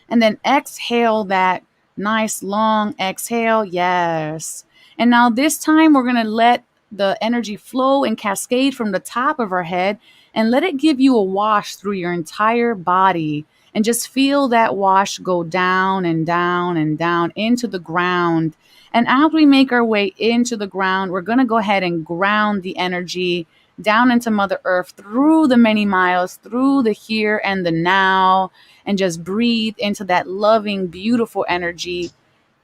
And then exhale that nice long exhale. Yes. And now this time we're going to let the energy flow and cascade from the top of our head and let it give you a wash through your entire body. And just feel that wash go down and down and down into the ground. And as we make our way into the ground, we're going to go ahead and ground the energy down into Mother Earth through the many miles, through the here and the now, and just breathe into that loving, beautiful energy.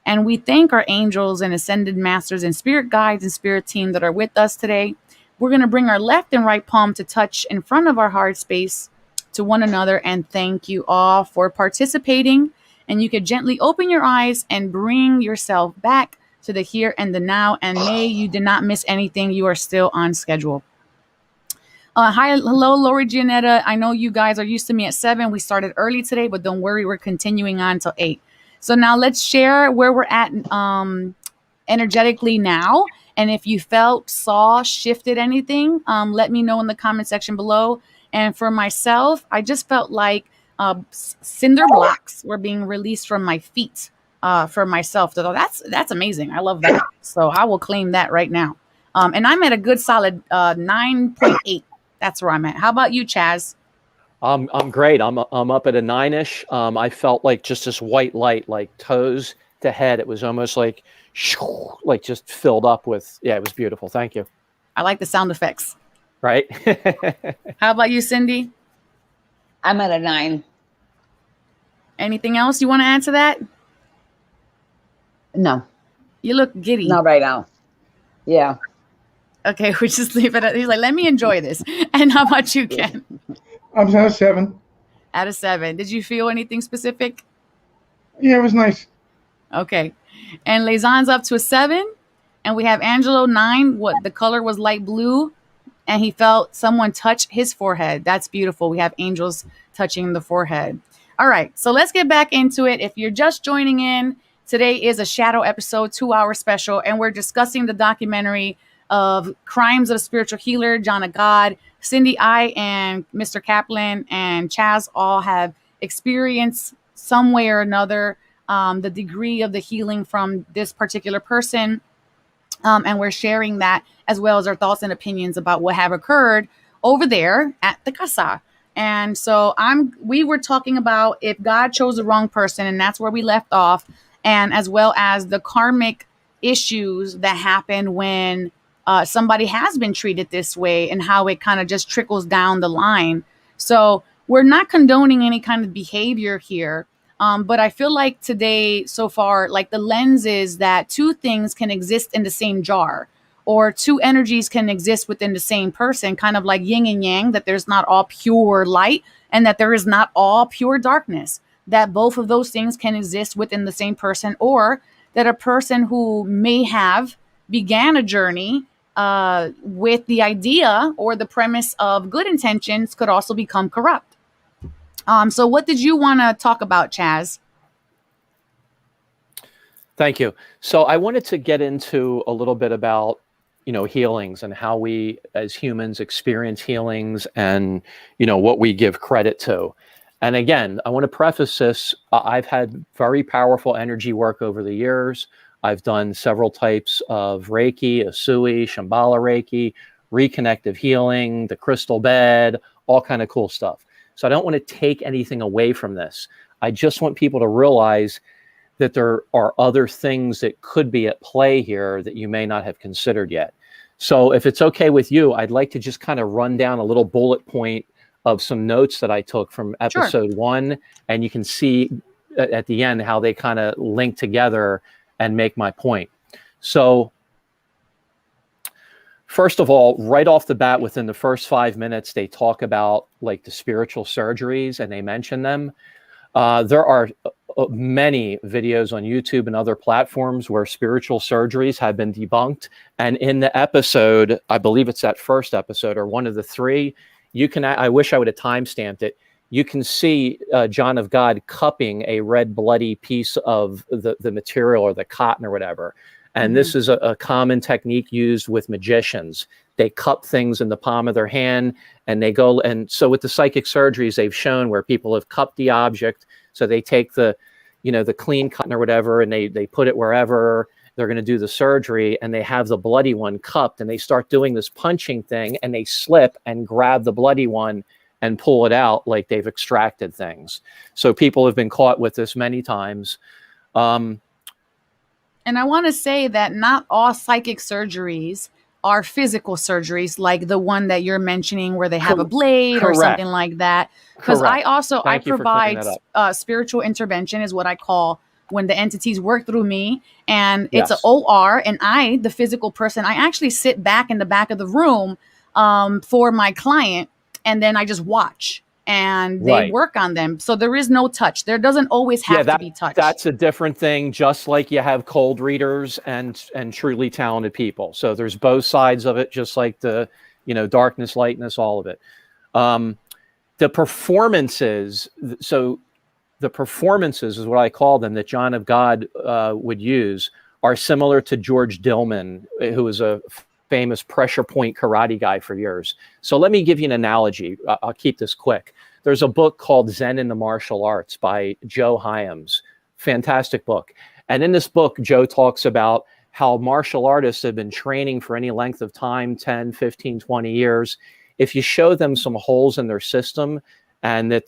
And we thank our angels and ascended masters and spirit guides and spirit team that are with us today. We're going to bring our left and right palm to touch in front of our heart space to one another, and thank you all for participating. And you could gently open your eyes and bring yourself back to the here and the now, and may you did not miss anything. You are still on schedule. Hello, Lori Gianetta. I know you guys are used to me at 7. We started early today, but don't worry, we're continuing on till 8. So now let's share where we're at energetically now. And if you felt, saw, shifted anything, let me know in the comment section below. And for myself, I just felt like cinder blocks were being released from my feet for myself. So that's amazing. I love that. So I will claim that right now. And I'm at a good solid 9.8. That's where I'm at. How about you, Chaz? I'm great. I'm up at a 9-ish. I felt like just this white light, like toes to head. It was almost like just filled up with. Yeah, it was beautiful. Thank you. I like the sound effects. Right. How about you, Cindy? I'm at a 9. Anything else you want to add to that? No, You look giddy. not right now. Yeah. Okay, we just leave it at, he's like, let me enjoy this. And how about you, Ken? I'm at a 7. Out of 7. Did you feel anything specific? Yeah, it was nice. Okay. And Lazan's up to a 7. And we have Angelo 9. What the color was light blue. And he felt someone touch his forehead. That's beautiful. We have angels touching the forehead. All right. So let's get back into it. If you're just joining in, today is a shadow episode, 2-hour special. And we're discussing the documentary of Crimes of a Spiritual Healer, John of God. Cindy, I, and Mr. Kaplan and Chaz all have experienced some way or another the degree of the healing from this particular person. And we're sharing that as well as our thoughts and opinions about what have occurred over there at the casa. And so we were talking about if God chose the wrong person, and that's where we left off, and as well as the karmic issues that happen when somebody has been treated this way and how it kind of just trickles down the line. So we're not condoning any kind of behavior here. But I feel like today so far, like the lens is that two things can exist in the same jar, or two energies can exist within the same person, kind of like yin and yang, that there's not all pure light and that there is not all pure darkness, that both of those things can exist within the same person, or that a person who may have began a journey with the idea or the premise of good intentions could also become corrupt. So what did you want to talk about, Chaz? Thank you. So I wanted to get into a little bit about, healings and how we as humans experience healings and, what we give credit to. And again, I want to preface this. I've had very powerful energy work over the years. I've done several types of Reiki, Usui, Shambhala Reiki, reconnective healing, the crystal bed, all kind of cool stuff. So I don't want to take anything away from this. I just want people to realize that there are other things that could be at play here that you may not have considered yet. So if it's okay with you, I'd like to just kind of run down a little bullet point of some notes that I took from episode 1, and you can see at the end how they kind of link together and make my point. So first of all, right off the bat, within the first 5 minutes, they talk about like the spiritual surgeries, and they mention them. There are many videos on YouTube and other platforms where spiritual surgeries have been debunked. And in the episode, I believe it's that first episode or one of the 3, you can, I wish I would have timestamped it. You can see John of God cupping a red bloody piece of the material or the cotton or whatever. And this is a common technique used with magicians. They cup things in the palm of their hand, and they go. And so with the psychic surgeries, they've shown where people have cupped the object. So they take the clean cotton or whatever, and they put it wherever they're going to do the surgery, and they have the bloody one cupped, and they start doing this punching thing, and they slip and grab the bloody one and pull it out like they've extracted things. So people have been caught with this many times. And I want to say that not all psychic surgeries are physical surgeries, like the one that you're mentioning where they have a blade or something like that. Because I provide spiritual intervention is what I call when the entities work through me, and it's an OR, and I, the physical person, I actually sit back in the back of the room for my client, and then I just watch. And they work on them. So there is no touch. There doesn't always have to be touch. That's a different thing, just like you have cold readers and truly talented people. So there's both sides of it, just like the, darkness, lightness, all of it. The performances, so the performances is what I call them, that John of God would use, are similar to George Dillman, who was a famous pressure point karate guy for years. So let me give you an analogy. I'll keep this quick. There's a book called Zen in the Martial Arts by Joe Hyams. Fantastic book. And in this book, Joe talks about how martial artists have been training for any length of time, 10, 15, 20 years. If you show them some holes in their system and that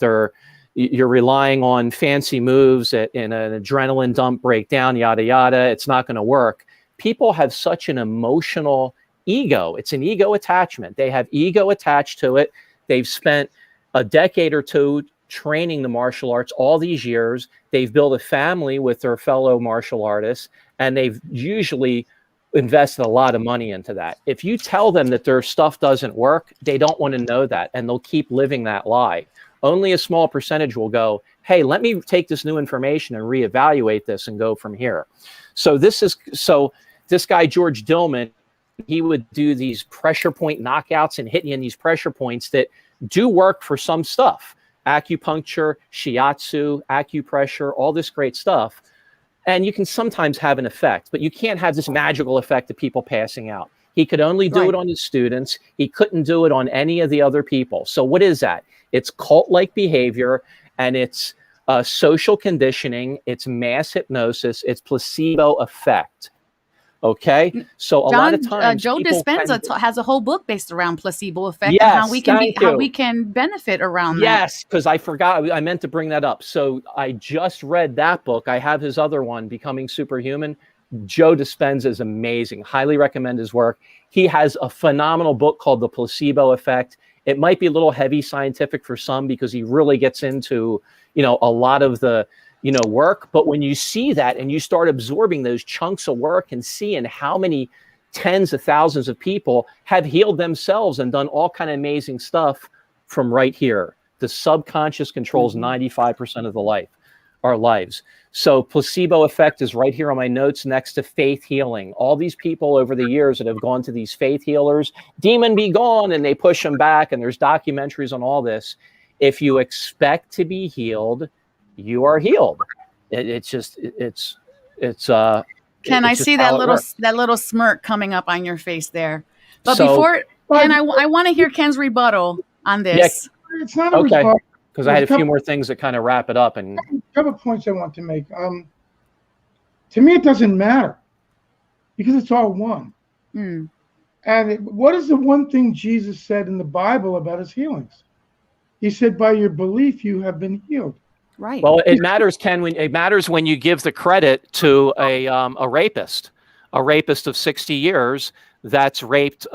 you're relying on fancy moves in an adrenaline dump breakdown, yada, yada, it's not going to work. People have such an emotional ego. It's an ego attachment. They have ego attached to it. They've spent a decade or 2 training the martial arts all these years. They've built a family with their fellow martial artists, and they've usually invested a lot of money into that. If you tell them that their stuff doesn't work, they don't want to know that, and they'll keep living that lie. Only a small percentage will go, hey, let me take this new information and reevaluate this and go from here. So this guy, George Dillman, he would do these pressure point knockouts and hit you in these pressure points that do work for some stuff. Acupuncture, shiatsu, acupressure, all this great stuff. And you can sometimes have an effect, but you can't have this magical effect of people passing out. He could only do it on his students. He couldn't do it on any of the other people. So what is that? It's cult-like behavior, and it's social conditioning. It's mass hypnosis. It's placebo effect. Okay, so a lot of times Joe Dispenza has a whole book based around placebo effect and how we can benefit around that. Yes, because I forgot. I meant to bring that up. So I just read that book. I have his other one, Becoming Superhuman. Joe Dispenza is amazing. Highly recommend his work. He has a phenomenal book called The Placebo Effect. It might be a little heavy scientific for some because he really gets into, a lot of the work. But when you see that and you start absorbing those chunks of work and seeing how many tens of thousands of people have healed themselves and done all kind of amazing stuff from right here. The subconscious controls 95% of our lives. So placebo effect is right here on my notes next to faith healing. All these people over the years that have gone to these faith healers, demon be gone, and they push them back. And there's documentaries on all this. If you expect to be healed, you are healed. Can I see that little smirk coming up on your face there? But before, Ken, I want to hear Ken's rebuttal on this. Yeah, it's not a rebuttal. Because I had a few more things that kind of wrap it up. And a couple of points I want to make. To me, it doesn't matter because it's all one. And what is the one thing Jesus said in the Bible about his healings? He said, by your belief, you have been healed. Right. Well, it matters, Ken. It matters when you give the credit to a rapist of 60 years that's raped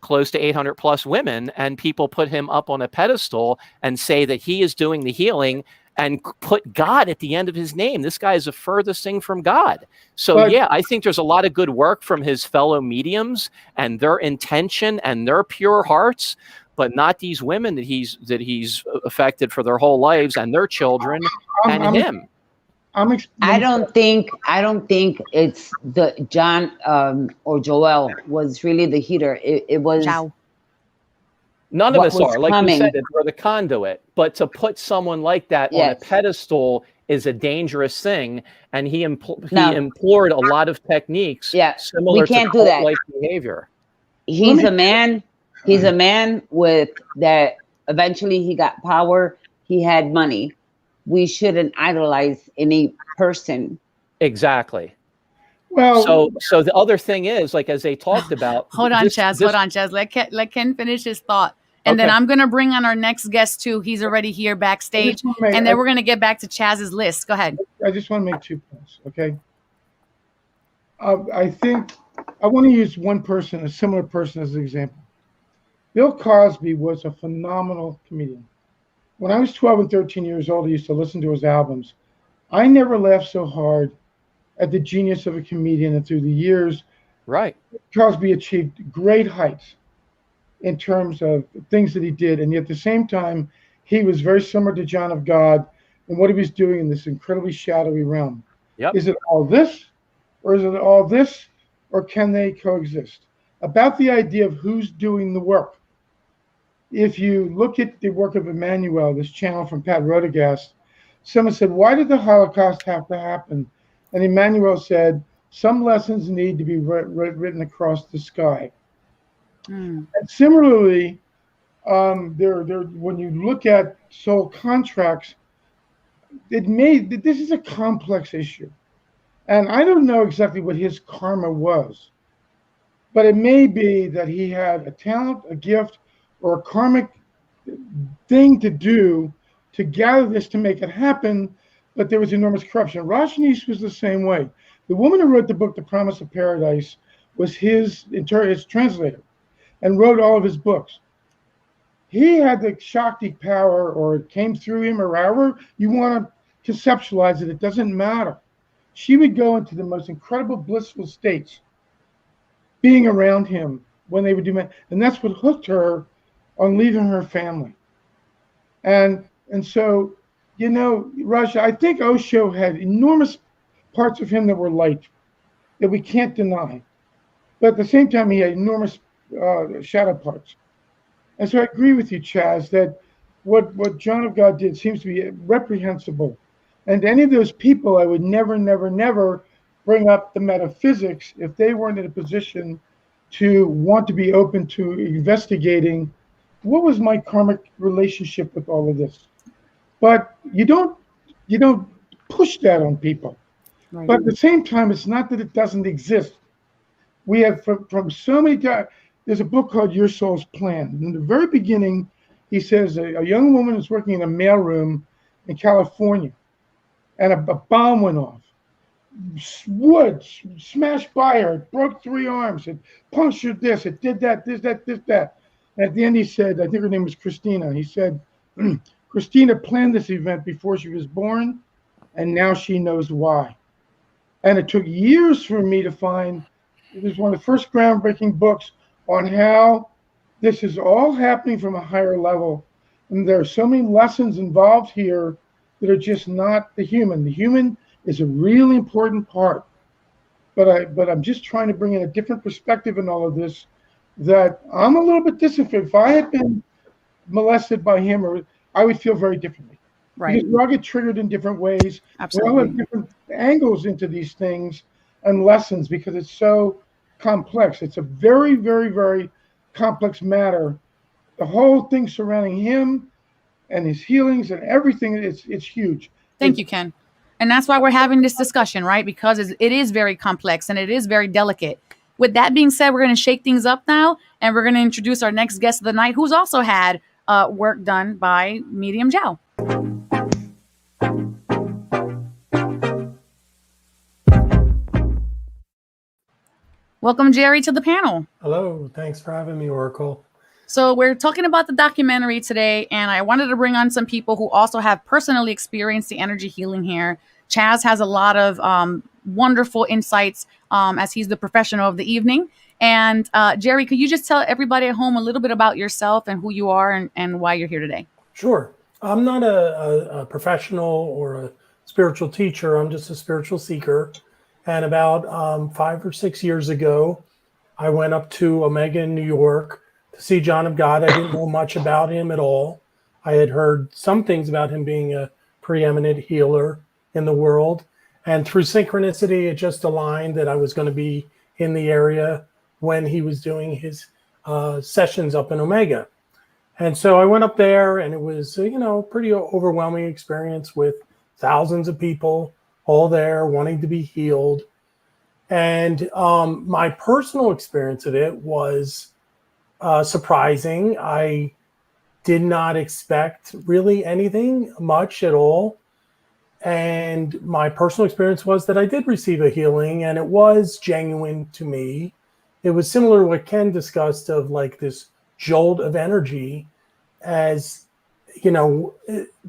close to 800 plus women, and people put him up on a pedestal and say that he is doing the healing and put God at the end of his name. This guy is the furthest thing from God. So But- yeah, I think there's a lot of good work from his fellow mediums and their intention and their pure hearts, but not these women that he's affected for their whole lives and their children and him. I don't think it's the John or Joel was really the heater. It was Ciao. None of what us was are, like coming. you said, we're the conduit. But to put someone like that on a Yes. pedestal is a dangerous thing, and he No. employed a lot of techniques Yeah, similar we can't to do that. cult-like behavior. He's a man. He's a man with that. Eventually, he got power. He had money. We shouldn't idolize any person. Exactly. Well, So the other thing is, like as they talked about, Hold on, Chaz. Hold on, Chaz. Let Ken finish his thought. And then Okay. I'm going to bring on our next guest, too. He's already here backstage. just wanna make- And then we're going to get back to Chaz's list. Go ahead. I just want to make 2 points, okay? I think I want to use one person, a similar person, as an example. Bill Cosby was a phenomenal comedian. When I was 12 and 13 years old, I used to listen to his albums. I never laughed so hard at the genius of a comedian, and through the years, right? Cosby achieved great heights in terms of things that he did, and yet at the same time, he was very similar to John of God and what he was doing in this incredibly shadowy realm. Yep. Is it all this, or is it all this, or can they coexist? About the idea of who's doing the work. If you look at the work of Emmanuel, this channel from Pat Rodegast, someone said, why did the Holocaust have to happen? And Emmanuel said, some lessons need to be written across the sky. Mm. And similarly, when you look at soul contracts, this is a complex issue. And I don't know exactly what his karma was, but it may be that he had a talent, a gift, or a karmic thing to do to gather this to make it happen, but there was enormous corruption. Rajneesh was the same way. The woman who wrote the book, The Promise of Paradise, was his translator and wrote all of his books. He had the Shakti power, or it came through him, or however you want to conceptualize it, it doesn't matter. She would go into the most incredible blissful states being around him when they would do that. And that's what hooked her on leaving her family. And so, you know, Raj, I think Osho had enormous parts of him that were light, that we can't deny. But at the same time, he had enormous shadow parts. And so I agree with you, Chaz, that what John of God did seems to be reprehensible. And any of those people, I would never, never, never bring up the metaphysics if they weren't in a position to want to be open to investigating what was my karmic relationship with all of this. But you don't push that on people. Right. But at the same time, it's not that it doesn't exist. We have from so many times. There's a book called Your Soul's Plan. In the very beginning, he says a young woman is working in a mailroom in California, and a bomb went off. Wood smashed by her, it broke 3 arms, it punctured this, it did that, this, that. And at the end, he said, I think her name was Christina. He said, Christina planned this event before she was born, and now she knows why. And it took years for me to find, it was one of the first groundbreaking books on how this is all happening from a higher level. And there are so many lessons involved here that are just not the human. The human is a really important part. But I'm just trying to bring in a different perspective in all of this, that I'm a little bit disaffected. If I had been molested by him, or I would feel very differently. Right. Because we all get triggered in different ways. Absolutely. We all have different angles into these things and lessons because it's so complex. It's a very, very, very complex matter. The whole thing surrounding him and his healings and everything, it's huge. Thank you, Ken. And that's why we're having this discussion, right? Because it is very complex and it is very delicate. With that being said, we're going to shake things up now, and we're going to introduce our next guest of the night, who's also had work done by Medium Zhao. Welcome, Jerry, to the panel. Hello, thanks for having me, Oracle. So we're talking about the documentary today, and I wanted to bring on some people who also have personally experienced the energy healing here. Chaz has a lot of wonderful insights as he's the professional of the evening. And Jerry, could you just tell everybody at home a little bit about yourself and who you are and why you're here today? Sure. I'm not a professional or a spiritual teacher. I'm just a spiritual seeker. And about 5 or 6 years ago, I went up to Omega in New York to see John of God. I didn't know much about him at all. I had heard some things about him being a preeminent healer in the world. And through synchronicity, it just aligned that I was going to be in the area when he was doing his sessions up in Omega. And so I went up there, and it was, pretty overwhelming experience with thousands of people all there wanting to be healed. And my personal experience of it was surprising. I did not expect really anything much at all. And my personal experience was that I did receive a healing, and it was genuine to me. It was similar to what Ken discussed of like this jolt of energy. As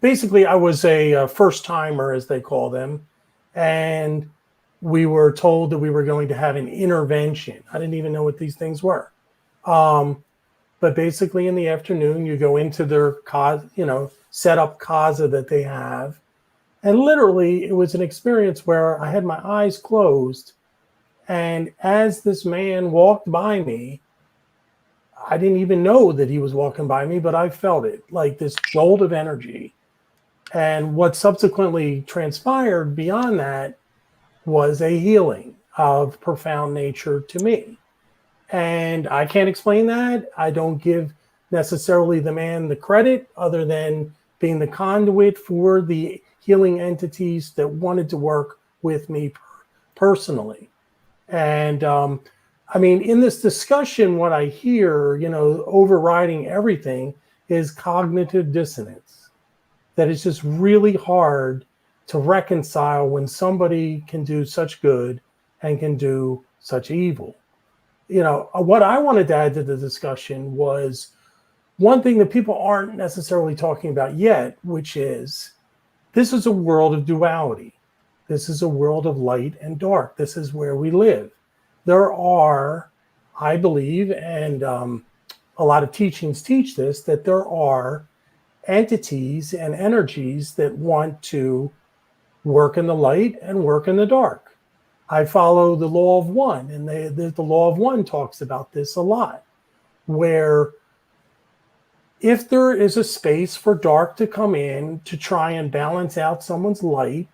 basically I was a first timer, as they call them, and we were told that we were going to have an intervention. I didn't even know what these things were. But basically in the afternoon, you go into their set up casa that they have. And literally it was an experience where I had my eyes closed. And as this man walked by me, I didn't even know that he was walking by me, but I felt it, like this jolt of energy. And what subsequently transpired beyond that was a healing of profound nature to me. And I can't explain that. I don't give necessarily the man the credit other than being the conduit for the healing entities that wanted to work with me personally. And in this discussion, what I hear, overriding everything is cognitive dissonance. That it's just really hard to reconcile when somebody can do such good and can do such evil. What I wanted to add to the discussion was one thing that people aren't necessarily talking about yet, which is this is a world of duality. This is a world of light and dark. This is where we live. There are, I believe, and a lot of teachings teach this, that there are entities and energies that want to work in the light and work in the dark. I follow the law of one, and the law of one talks about this a lot, where if there is a space for dark to come in to try and balance out someone's light,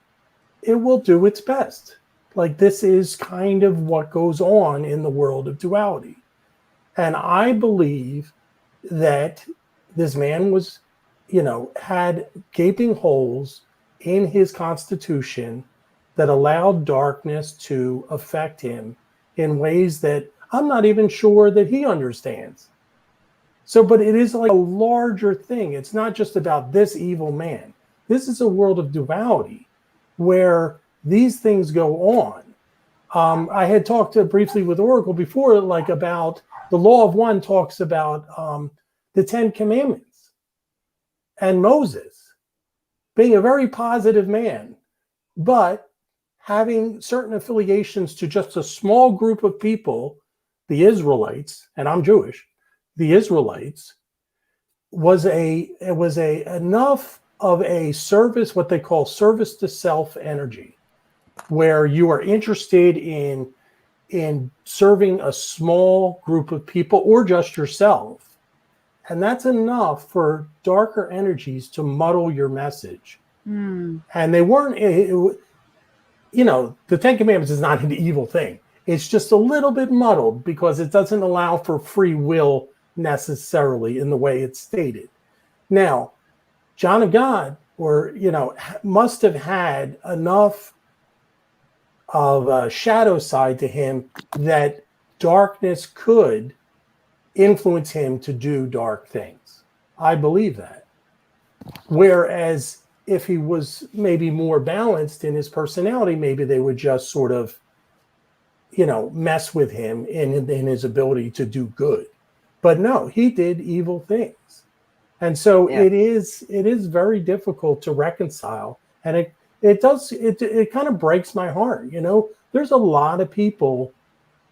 it will do its best. Like, this is kind of what goes on in the world of duality. And I believe that this man was, had gaping holes in his constitution that allowed darkness to affect him in ways that I'm not even sure that he understands. So, but it is like a larger thing. It's not just about this evil man. This is a world of duality where these things go on. I had talked briefly with Oracle before, about the law of one talks about the 10 Commandments and Moses being a very positive man, but having certain affiliations to just a small group of people, the Israelites, and I'm Jewish, the Israelites, was enough of a service, what they call service to self energy, where you are interested in serving a small group of people or just yourself. And that's enough for darker energies to muddle your message. And they weren't, the 10 Commandments is not an evil thing. It's just a little bit muddled because it doesn't allow for free will necessarily in the way it's stated. Now, John of God, must have had enough of a shadow side to him that darkness could influence him to do dark things. I believe that. Whereas if he was maybe more balanced in his personality, maybe they would just sort of mess with him in his ability to do good. But no, he did evil things. And so Yeah. it is very difficult to reconcile. And it kind of breaks my heart. There's a lot of people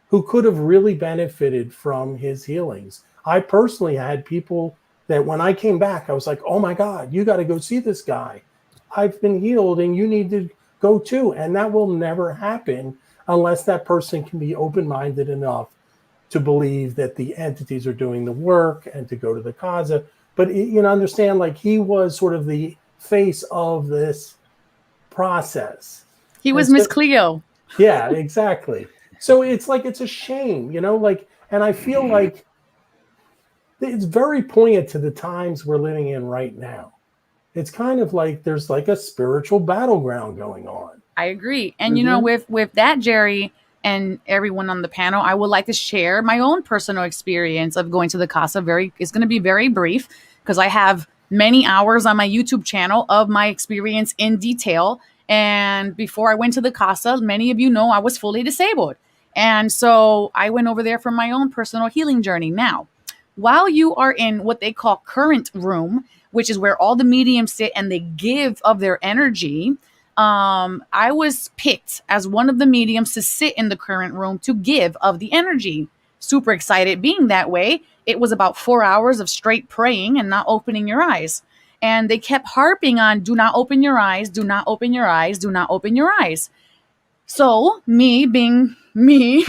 who could have really benefited from his healings. I personally had people that when I came back, I was like, oh my God, you got to go see this guy. I've been healed and you need to go too. And that will never happen unless that person can be open-minded enough to believe that the entities are doing the work and to go to the casa. But understand, like, he was sort of the face of this process. He was And Miss so- Cleo. Yeah, exactly. So it's like, it's a shame, and I feel like it's very poignant to the times we're living in right now. It's kind of like there's like a spiritual battleground going on. I agree. And with that, Jerry, and everyone on the panel, I would like to share my own personal experience of going to the casa. It's going to be very brief because I have many hours on my YouTube channel of my experience in detail. And before I went to the casa, many of you know I was fully disabled. And so I went over there for my own personal healing journey. Now, while you are in what they call current room, which is where all the mediums sit and they give of their energy, I was picked as one of the mediums to sit in the current room to give of the energy. Super excited being that way. It was about 4 hours of straight praying and not opening your eyes. And they kept harping on, do not open your eyes, do not open your eyes, do not open your eyes. So me being me,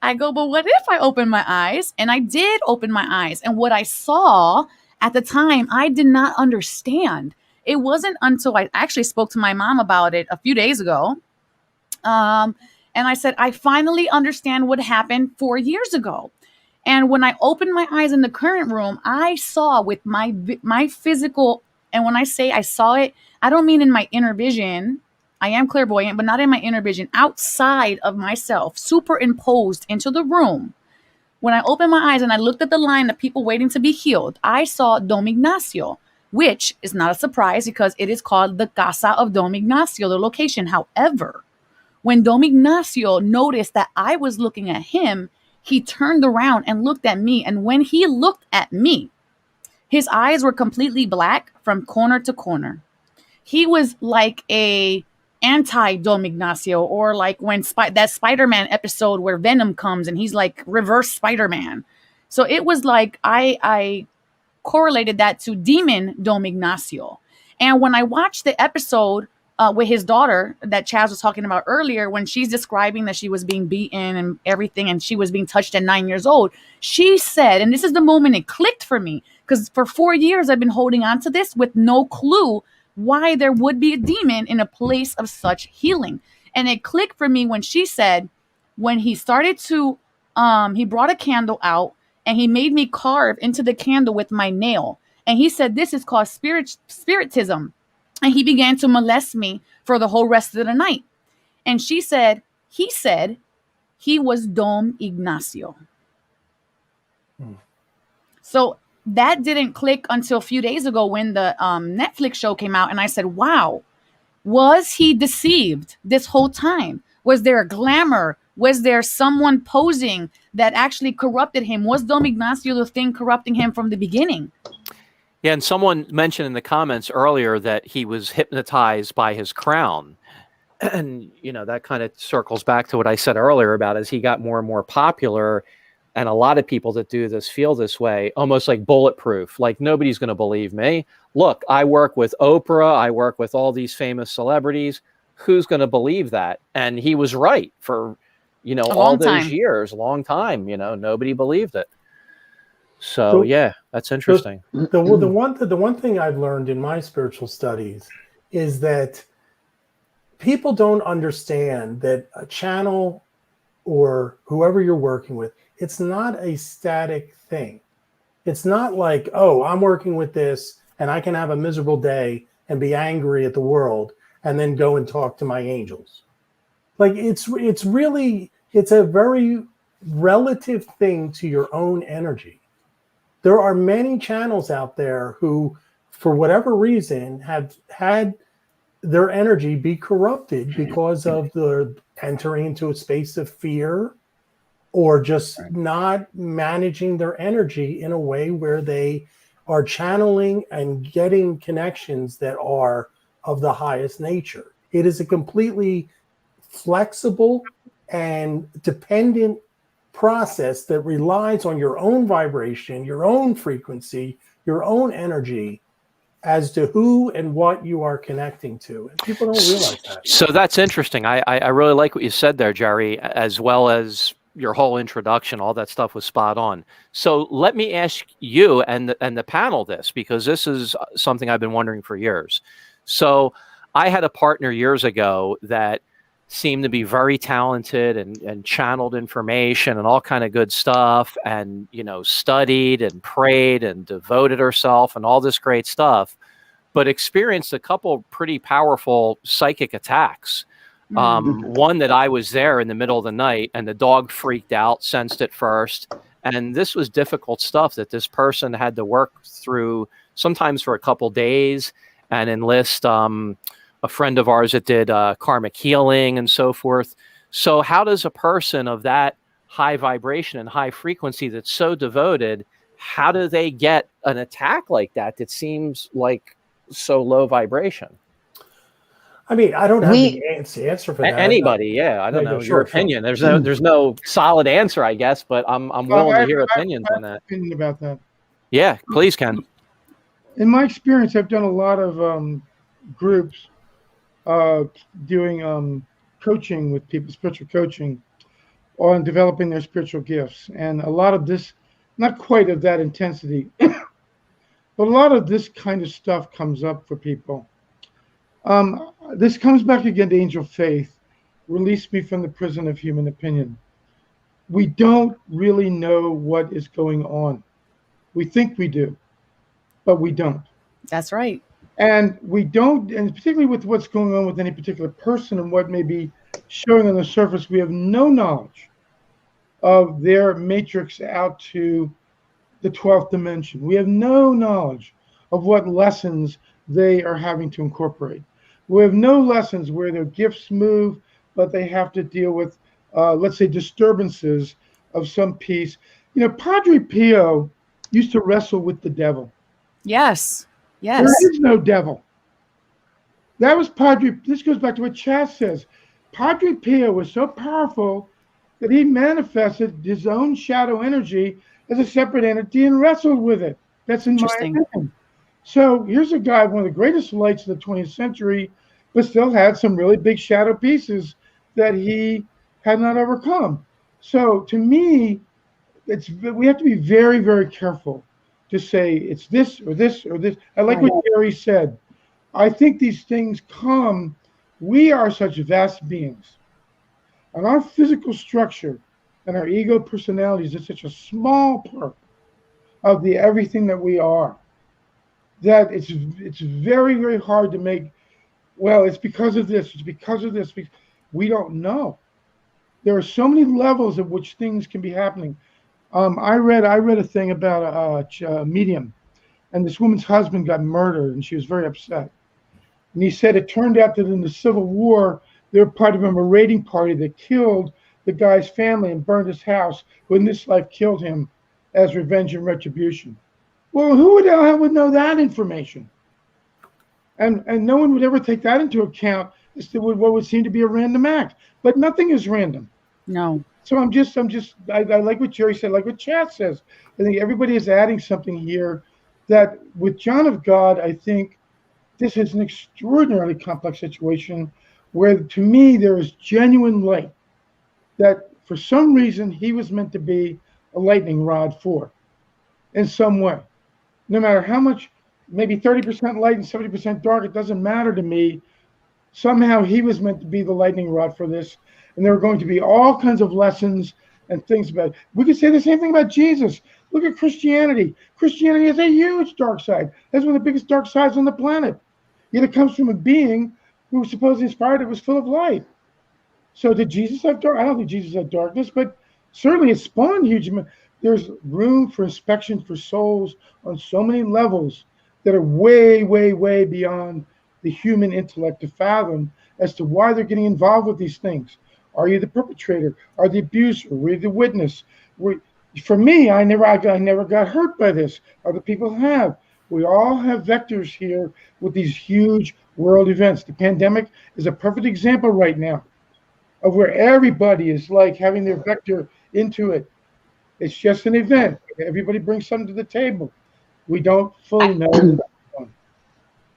I go, but what if I open my eyes? And I did open my eyes. And what I saw at the time, I did not understand. It wasn't until I actually spoke to my mom about it a few days ago. And I said, I finally understand what happened 4 years ago. And when I opened my eyes in the current room, I saw with my physical, and when I say I saw it, I don't mean in my inner vision. I am clairvoyant, but not in my inner vision, outside of myself, superimposed into the room. When I opened my eyes and I looked at the line of people waiting to be healed, I saw Dom Ignacio, which is not a surprise because it is called the Casa of Dom Ignacio, the location. However, when Dom Ignacio noticed that I was looking at him, he turned around and looked at me. And when he looked at me, his eyes were completely black from corner to corner. He was like a anti-Dom Ignacio, or like when that Spider-Man episode where Venom comes and he's like reverse Spider-Man. So it was like I correlated that to demon Dom Ignacio. And when I watched the episode with his daughter that Chaz was talking about earlier, when she's describing that she was being beaten and everything, and she was being touched at 9 years old, she said, and this is the moment it clicked for me, because for 4 years I've been holding on to this with no clue why there would be a demon in a place of such healing. And it clicked for me when she said, when he started to, he brought a candle out and he made me carve into the candle with my nail. And he said, this is called spiritism. And he began to molest me for the whole rest of the night. And he said he was Dom Ignacio. So that didn't click until a few days ago when the Netflix show came out. And I said, wow, was he deceived this whole time? Was there a glamour? Was there someone posing that actually corrupted him? Was Dom Ignacio the thing corrupting him from the beginning? Yeah, and someone mentioned in the comments earlier that he was hypnotized by his crown. And, that kind of circles back to what I said earlier about as he got more and more popular. And a lot of people that do this feel this way, almost like bulletproof, like nobody's going to believe me. Look, I work with Oprah. I work with all these famous celebrities. Who's going to believe that? And he was right for, all those years, a long time, nobody believed it. So yeah, that's interesting. The one thing I've learned in my spiritual studies is that people don't understand that a channel or whoever you're working with, it's not a static thing. It's not like, oh, I'm working with this and I can have a miserable day and be angry at the world and then go and talk to my angels. Like it's a very relative thing to your own energy. There are many channels out there who, for whatever reason, have had their energy be corrupted because of the entering into a space of fear, or just not managing their energy in a way where they are channeling and getting connections that are of the highest nature. It is a completely flexible and dependent process that relies on your own vibration, your own frequency, your own energy as to who and what you are connecting to. And people don't realize that. So that's interesting. I really like what you said there, Jerry, as well as your whole introduction. All that stuff was spot on. So let me ask you and the panel this, because this is something I've been wondering for years. So I had a partner years ago that seemed to be very talented and channeled information and all kind of good stuff, and studied and prayed and devoted herself and all this great stuff, but experienced a couple pretty powerful psychic attacks. One that I was there in the middle of the night, and the dog freaked out, sensed it first, and this was difficult stuff that this person had to work through, sometimes for a couple days, and enlist a friend of ours that did karmic healing and so forth. So how does a person of that high vibration and high frequency that's so devoted, how do they get an attack like that that seems like so low vibration? I mean, I don't have the answer for that. Anybody, yeah, I don't know your opinion. There's no solid answer, I guess, but I'm willing to hear opinions on that. Opinion about that. Yeah, please, Ken. In my experience, I've done a lot of groups doing coaching with people, spiritual coaching, on developing their spiritual gifts. And a lot of this, not quite of that intensity, but a lot of this kind of stuff comes up for people. This comes back again to angel faith. Release me from the prison of human opinion. We don't really know what is going on. We think we do, but we don't. That's right. And we don't, and particularly with what's going on with any particular person and what may be showing on the surface, we have no knowledge of their matrix out to the 12th dimension. We have no knowledge of what lessons they are having to incorporate. We have no lessons where their gifts move, but they have to deal with, let's say, disturbances of some piece. Padre Pio used to wrestle with the devil. Yes. Yes. There is no devil. That was Padre. This goes back to what Chaz says. Padre Pio was so powerful that he manifested his own shadow energy as a separate entity and wrestled with it. That's in my opinion. So here's a guy, one of the greatest lights of the 20th century, but still had some really big shadow pieces that he had not overcome. So to me, we have to be very, very careful to say it's this or this or this. I like what Jerry said. I think these things come, we are such vast beings. And our physical structure and our ego personalities is such a small part of the everything that we are, that it's very, very hard to make, well, it's because of this, it's because of this. We don't know. There are so many levels at which things can be happening. I read a thing about a medium, and this woman's husband got murdered, and she was very upset. And he said it turned out that in the Civil War, they were part of a raiding party that killed the guy's family and burned his house, who in this life killed him as revenge and retribution. Well, who the hell would know that information? And no one would ever take that into account as to what would seem to be a random act. But nothing is random. No. So I like what Jerry said, like what Chad says. I think everybody is adding something here that with John of God, I think this is an extraordinarily complex situation where, to me, there is genuine light that for some reason he was meant to be a lightning rod for in some way. No matter how much, maybe 30% light and 70% dark, it doesn't matter to me. Somehow he was meant to be the lightning rod for this. And there are going to be all kinds of lessons and things about it. We could say the same thing about Jesus. Look at Christianity. Christianity has a huge dark side. That's one of the biggest dark sides on the planet. Yet it comes from a being who was supposedly inspired. It was full of light. So did Jesus have dark? I don't think Jesus had darkness, but certainly it spawned huge. There's room for inspection for souls on so many levels that are way, way, way beyond the human intellect to fathom as to why they're getting involved with these things. Are you the perpetrator? Are the abuser? Were you the witness? For me, I never got hurt by this. Other people have. We all have vectors here with these huge world events. The pandemic is a perfect example right now of where everybody is like having their vector into it. It's just an event. Everybody brings something to the table. We don't fully know.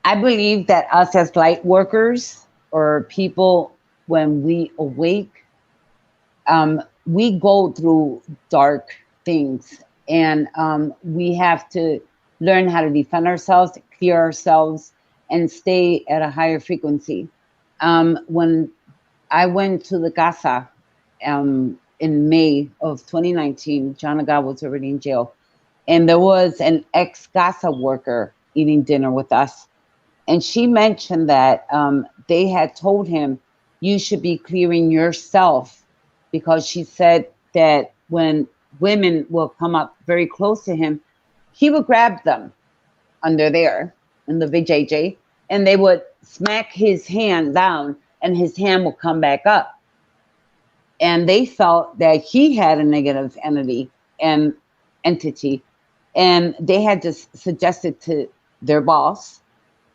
I believe that us as light workers or people, when we awake, we go through dark things, and we have to learn how to defend ourselves, clear ourselves, and stay at a higher frequency. When I went to the Gaza in May of 2019, John Agad was already in jail, and there was an ex-Gaza worker eating dinner with us, and she mentioned that they had told him, you should be clearing yourself, because she said that when women will come up very close to him, he would grab them under there in the VJJ, and they would smack his hand down, and his hand will come back up. And they felt that he had a negative entity, and they had just suggested to their boss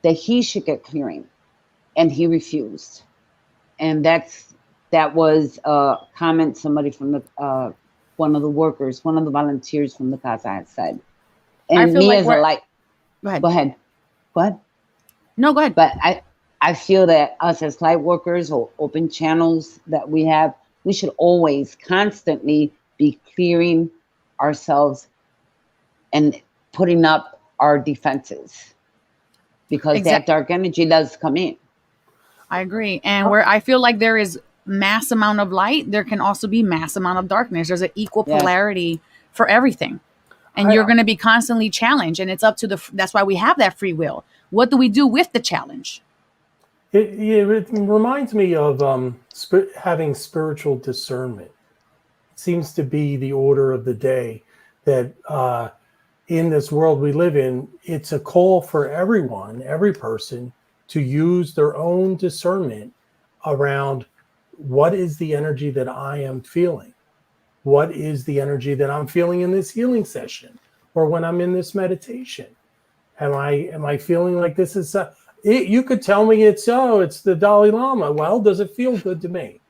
that he should get clearing, and he refused. And that was a comment somebody from the one of the workers, one of the volunteers from the Gaza had said. And me as a light, Go ahead. go ahead. No, go ahead. But I feel that us as light workers or open channels that we have, we should always constantly be clearing ourselves and putting up our defenses, because that dark energy does come in. I agree. And where I feel like there is mass amount of light, there can also be mass amount of darkness. There's an equal polarity for everything. And you're going to be constantly challenged. And it's up to that's why we have that free will. What do we do with the challenge? It reminds me of having spiritual discernment. It seems to be the order of the day that in this world we live in, it's a call for everyone, every person, to use their own discernment around what is the energy that I am feeling? What is the energy that I'm feeling in this healing session or when I'm in this meditation? Am I feeling like this is you could tell me it's the Dalai Lama. Well, does it feel good to me?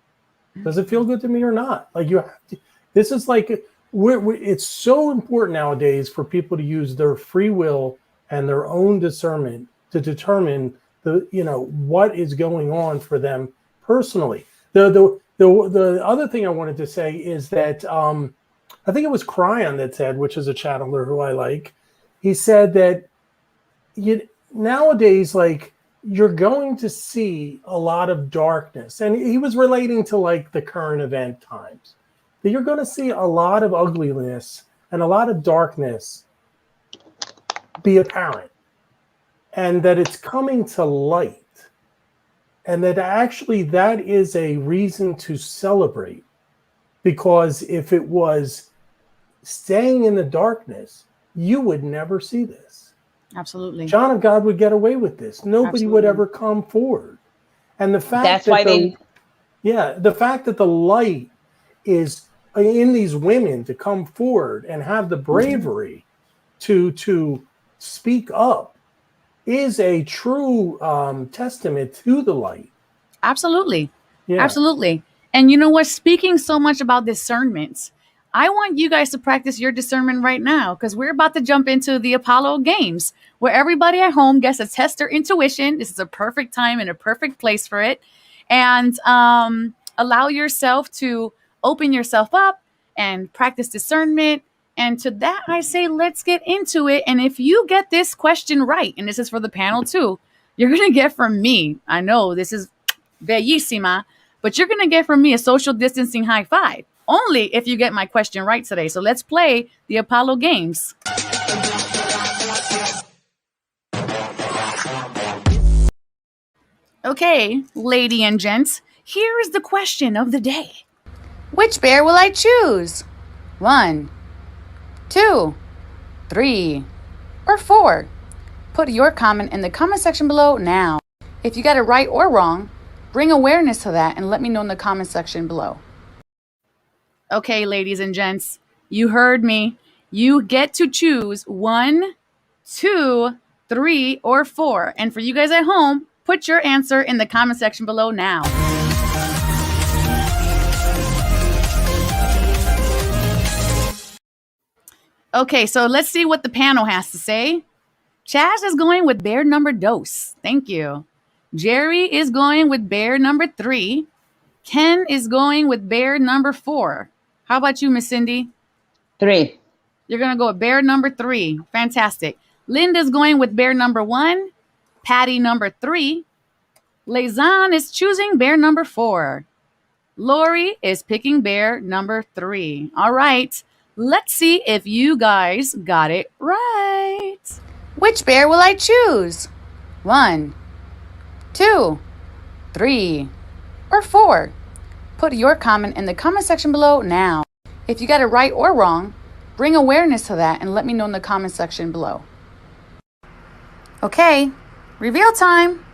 Does it feel good to me or not? Like, you have to, this is like it's so important nowadays for people to use their free will and their own discernment to determine what is going on for them personally. The other thing I wanted to say is that I think it was Cryon that said, which is a channeler who I like, he said that nowadays, like, you're going to see a lot of darkness, and he was relating to like the current event times, that you're going to see a lot of ugliness and a lot of darkness be apparent, and that it's coming to light. And that actually that is a reason to celebrate, because if it was staying in the darkness, you would never see this. Absolutely. John of God would get away with this. Nobody would ever come forward. And the fact the fact that the light is in these women to come forward and have the bravery to speak up is a true testament to the light. Absolutely. Yeah. Absolutely. And you know what? Speaking so much about discernment, I want you guys to practice your discernment right now, because we're about to jump into the Apollo Games, where everybody at home gets to test their intuition. This is a perfect time and a perfect place for it. And allow yourself to open yourself up and practice discernment. And to that, I say, let's get into it. And if you get this question right, and this is for the panel too, you're going to get from me, I know this is bellissima, but you're going to get from me a social distancing high five, only if you get my question right today. So let's play the Apollo Games. Okay, lady and gents, here is the question of the day. Which bear will I choose? 1, 2, 3, or 4? Put your comment in the comment section below now. If you got it right or wrong, bring awareness to that and let me know in the comment section below. Okay, ladies and gents, you heard me. You get to choose 1, 2, 3, or 4. And for you guys at home, put your answer in the comment section below now. Okay, so let's see what the panel has to say. Chaz is going with bear number dos. Thank you. Jerry is going with bear number 3. Ken is going with bear number 4. How about you, Miss Cindy? 3. You're going to go with bear number 3. Fantastic. Linda's going with bear number 1. Patty number 3. Lazan is choosing bear number 4. Lori is picking bear number 3. All right. Let's see if you guys got it right. Which bear will I choose? 1, 2, 3, or 4? Put your comment in the comment section below now. If you got it right or wrong, bring awareness to that and let me know in the comment section below. Okay, reveal time.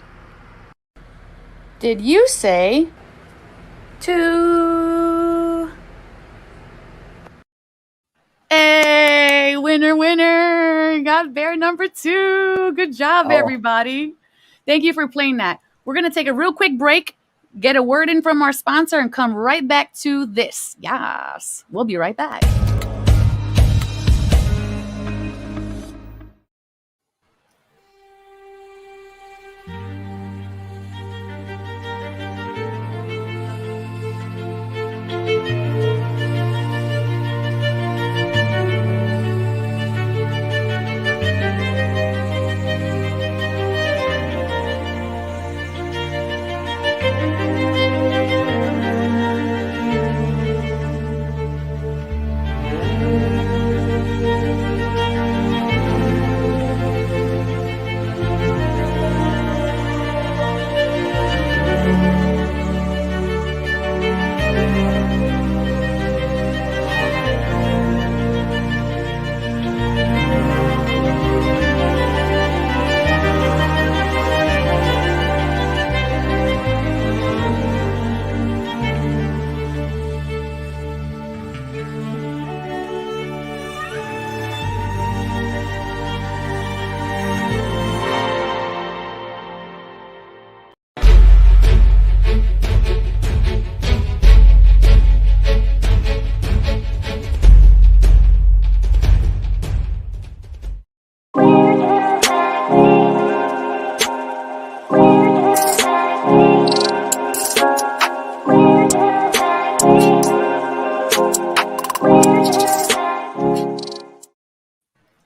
Did you say 2? Hey, winner, winner. Got bear number 2. Good job, everybody. Thank you for playing that. We're going to take a real quick break, get a word in from our sponsor, and come right back to this. Yes, we'll be right back.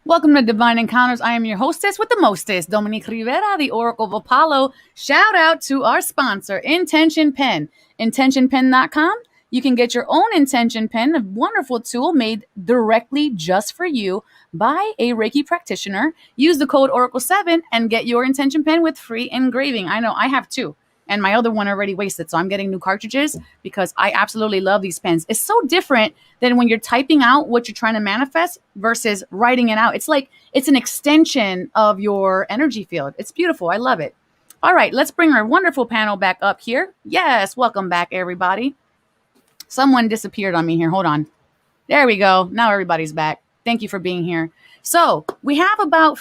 Welcome to Divine Encounters. I am your hostess with the mostest, Dominique Rivera, the Oracle of Apollo. Shout out to our sponsor, Intention Pen. IntentionPen.com. You can get your own Intention Pen, a wonderful tool made directly just for you by a Reiki practitioner. Use the code Oracle7 and get your Intention Pen with free engraving. I know I have 2. And my other one already wasted. So I'm getting new cartridges because I absolutely love these pens. It's so different than when you're typing out what you're trying to manifest versus writing it out. It's like it's an extension of your energy field. It's beautiful. I love it. All right, let's bring our wonderful panel back up here. Yes, welcome back, everybody. Someone disappeared on me here. Hold on. There we go. Now everybody's back. Thank you for being here. So we have about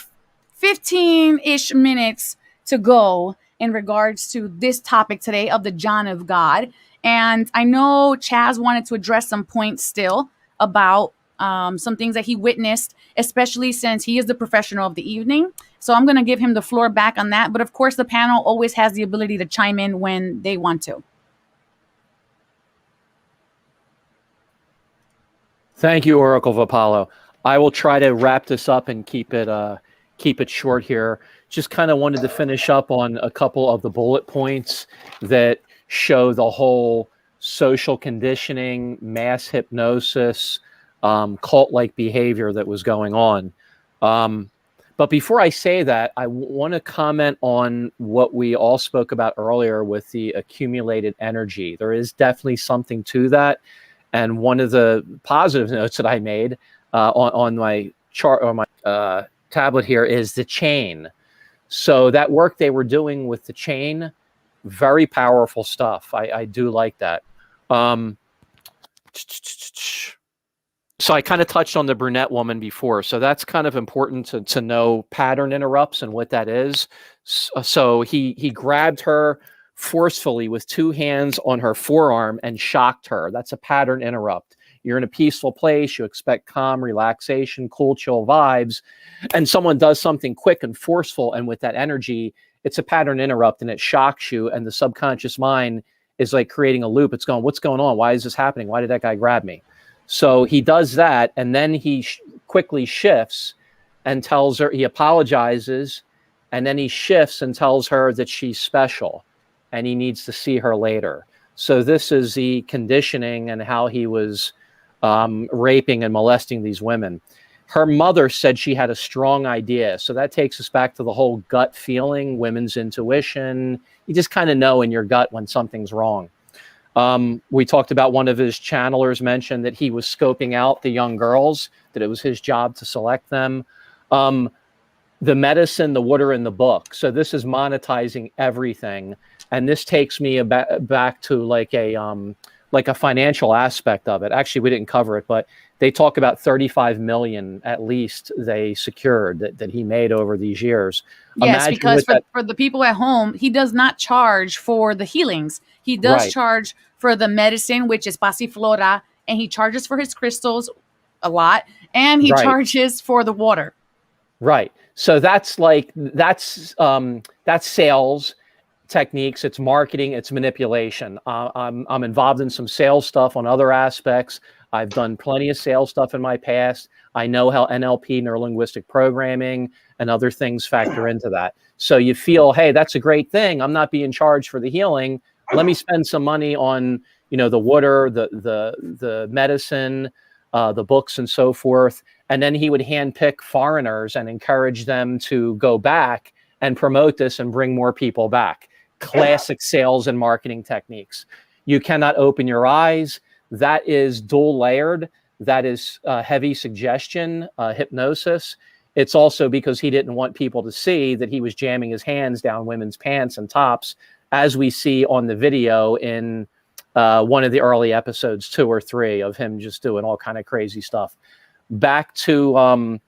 15-ish minutes to go in regards to this topic today of the John of God. And I know Chaz wanted to address some points still about some things that he witnessed, especially since he is the professional of the evening. So I'm going to give him the floor back on that. But of course, the panel always has the ability to chime in when they want to. Thank you, Oracle of Apollo. I will try to wrap this up and keep it short here. Just kind of wanted to finish up on a couple of the bullet points that show the whole social conditioning, mass hypnosis, cult-like behavior that was going on. But before I say that, I want to comment on what we all spoke about earlier with the accumulated energy. There is definitely something to that. And one of the positive notes that I made on my chart or my tablet here is the chain. So that work they were doing with the chain, very powerful stuff. I do like that. So I kind of touched on the brunette woman before. So that's kind of important to know pattern interrupts and what that is. So he grabbed her forcefully with two hands on her forearm and shocked her. That's a pattern interrupt. You're in a peaceful place. You expect calm, relaxation, cool, chill vibes. And someone does something quick and forceful. And with that energy, it's a pattern interrupt and it shocks you. And the subconscious mind is like creating a loop. It's going, what's going on? Why is this happening? Why did that guy grab me? So he does that. And then he quickly shifts and tells her, he apologizes. And then he shifts and tells her that she's special and he needs to see her later. So this is the conditioning and how he was raping and molesting these women. Her mother said she had a strong idea. So that takes us back to the whole gut feeling, women's intuition. You just kind of know in your gut when something's wrong. We talked about one of his channelers mentioned that he was scoping out the young girls, that it was his job to select them. The medicine, the water, and the book. So this is monetizing everything. And this takes me back to like a financial aspect of it. Actually, we didn't cover it, but they talk about 35 million at least they secured that he made over these years. Yes, Imagine because with for the people at home, he does not charge for the healings. He does Right. charge for the medicine, which is Passiflora, and he charges for his crystals a lot, and he Right. charges for the water. Right. So that's sales techniques. It's marketing. It's manipulation. I'm involved in some sales stuff on other aspects. I've done plenty of sales stuff in my past. I know how NLP, neurolinguistic programming, and other things factor into that. So you feel, hey, that's a great thing. I'm not being charged for the healing. Let me spend some money on, the water, the medicine, the books, and so forth. And then he would handpick foreigners and encourage them to go back and promote this and bring more people back. Classic sales and marketing techniques. You cannot open your eyes. That is dual layered. That is heavy suggestion, hypnosis. It's also because he didn't want people to see that he was jamming his hands down women's pants and tops, as we see on the video in one of the early episodes, 2 or 3, of him just doing all kind of crazy stuff. Back to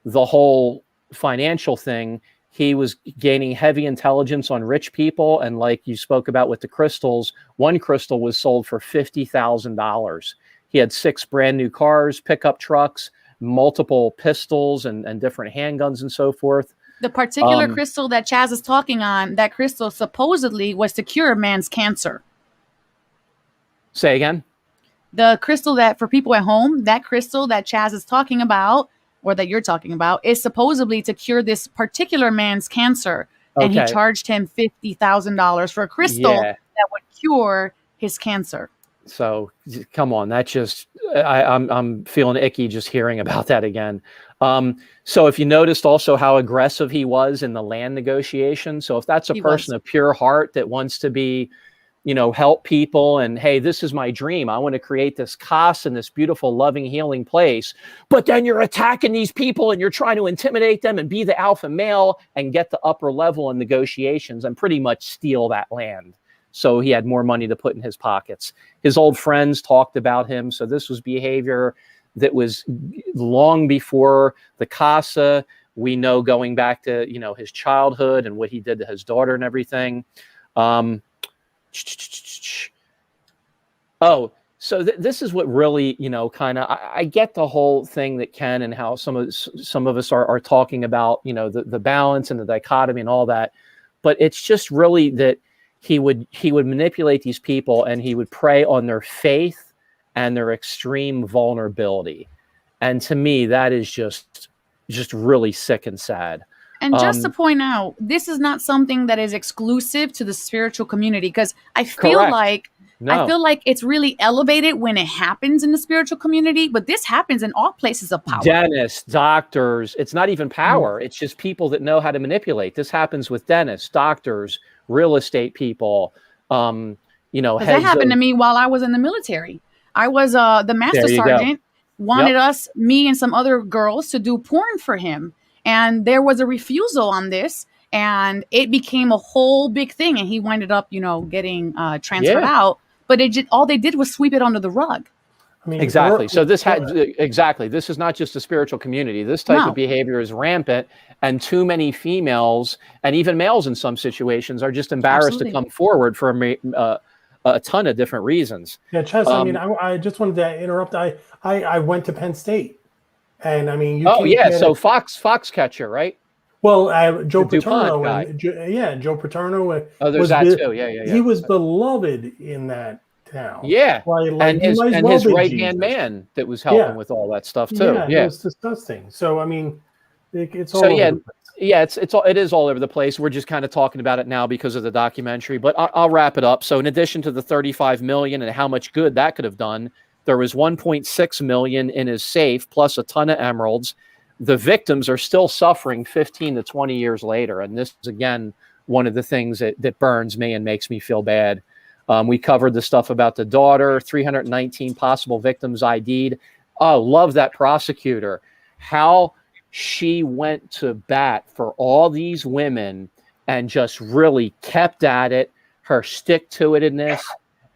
the whole financial thing, he was gaining heavy intelligence on rich people. And like you spoke about with the crystals, one crystal was sold for $50,000. He had 6 brand new cars, pickup trucks, multiple pistols and different handguns and so forth. The particular crystal that Chaz is talking on, that crystal supposedly was to cure man's cancer. Say again? The crystal that, for people at home, that crystal that Chaz is talking about, or that you're talking about, is supposedly to cure this particular man's cancer. And he Okay. charged him $50,000 for a crystal Yeah. that would cure his cancer. So come on, that just I'm feeling icky just hearing about that again. So if you noticed also how aggressive he was in the land negotiation, so if that's a He person was. of pure heart that wants to be, help people and hey, this is my dream. I want to create this casa in this beautiful, loving, healing place. But then you're attacking these people and you're trying to intimidate them and be the alpha male and get the upper level in negotiations and pretty much steal that land. So he had more money to put in his pockets. His old friends talked about him. So this was behavior that was long before the casa. We know going back to, his childhood and what he did to his daughter and everything. So this is what really, kind of, I get the whole thing that Ken and how some of us are talking about, the balance and the dichotomy and all that. But it's just really that he would manipulate these people and he would prey on their faith and their extreme vulnerability. And to me, that is just really sick and sad. And just to point out, this is not something that is exclusive to the spiritual community, because I feel Correct. like it's really elevated when it happens in the spiritual community, but this happens in all places of power. Dentists, doctors, it's not even power. It's just people that know how to manipulate. This happens with dentists, doctors, real estate people, 'Cause that heads happened of- to me while I was in the military. I was the master There you go. sergeant wanted me and some other girls to do porn for him. And there was a refusal on this. and it became a whole big thing. And he winded up, getting transferred Yeah. out. But all they did was sweep it under the rug. I mean, Exactly. So this this is not just a spiritual community. This type No. of behavior is rampant, and too many females and even males in some situations are just embarrassed Absolutely. to come forward for a ton of different reasons. Yeah, Chess. I mean, I just wanted to interrupt. I went to Penn State, and I mean, you Oh can't yeah, get so it. Foxcatcher, right? Well, Joe The DuPont Paterno, guy. and Joe Paterno. Oh, there's was that be- too. Yeah. He was beloved in that town. Yeah, Like and he his might as well his be right hand Jesus. man that was helping Yeah. with all that stuff too. Yeah, Yeah. it was disgusting. So I mean, it's all So over yeah, the place. yeah, it is all over the place. We're just kind of talking about it now because of the documentary, but I'll wrap it up. So in addition to the 35 million and how much good that could have done, there was 1.6 million in his safe plus a ton of emeralds. The victims are still suffering 15 to 20 years later, and this is again one of the things that burns me and makes me feel bad. We covered the stuff about the daughter, 319 possible victims ID'd. Oh, love that prosecutor. How she went to bat for all these women and just really kept at it, her stick-to-itiveness,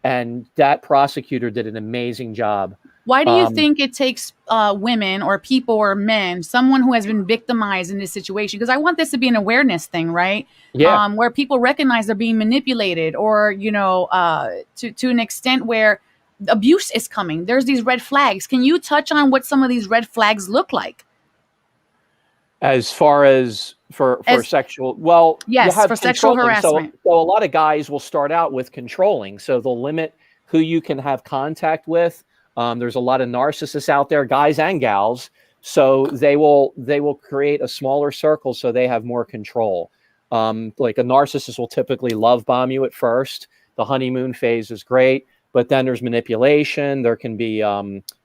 and that prosecutor did an amazing job. Why do you think it takes women or people or men, someone who has been victimized in this situation? Because I want this to be an awareness thing, right? Yeah. Where people recognize they're being manipulated, or to an extent where abuse is coming. There's these red flags. Can you touch on what some of these red flags look like? As far as for sexual, Yes, you have for sexual controlling. harassment. So a lot of guys will start out with controlling. So they'll limit who you can have contact with. There's a lot of narcissists out there, guys and gals. So they will create a smaller circle so they have more control. Like a narcissist will typically love bomb you at first. The honeymoon phase is great, but then there's manipulation. There can be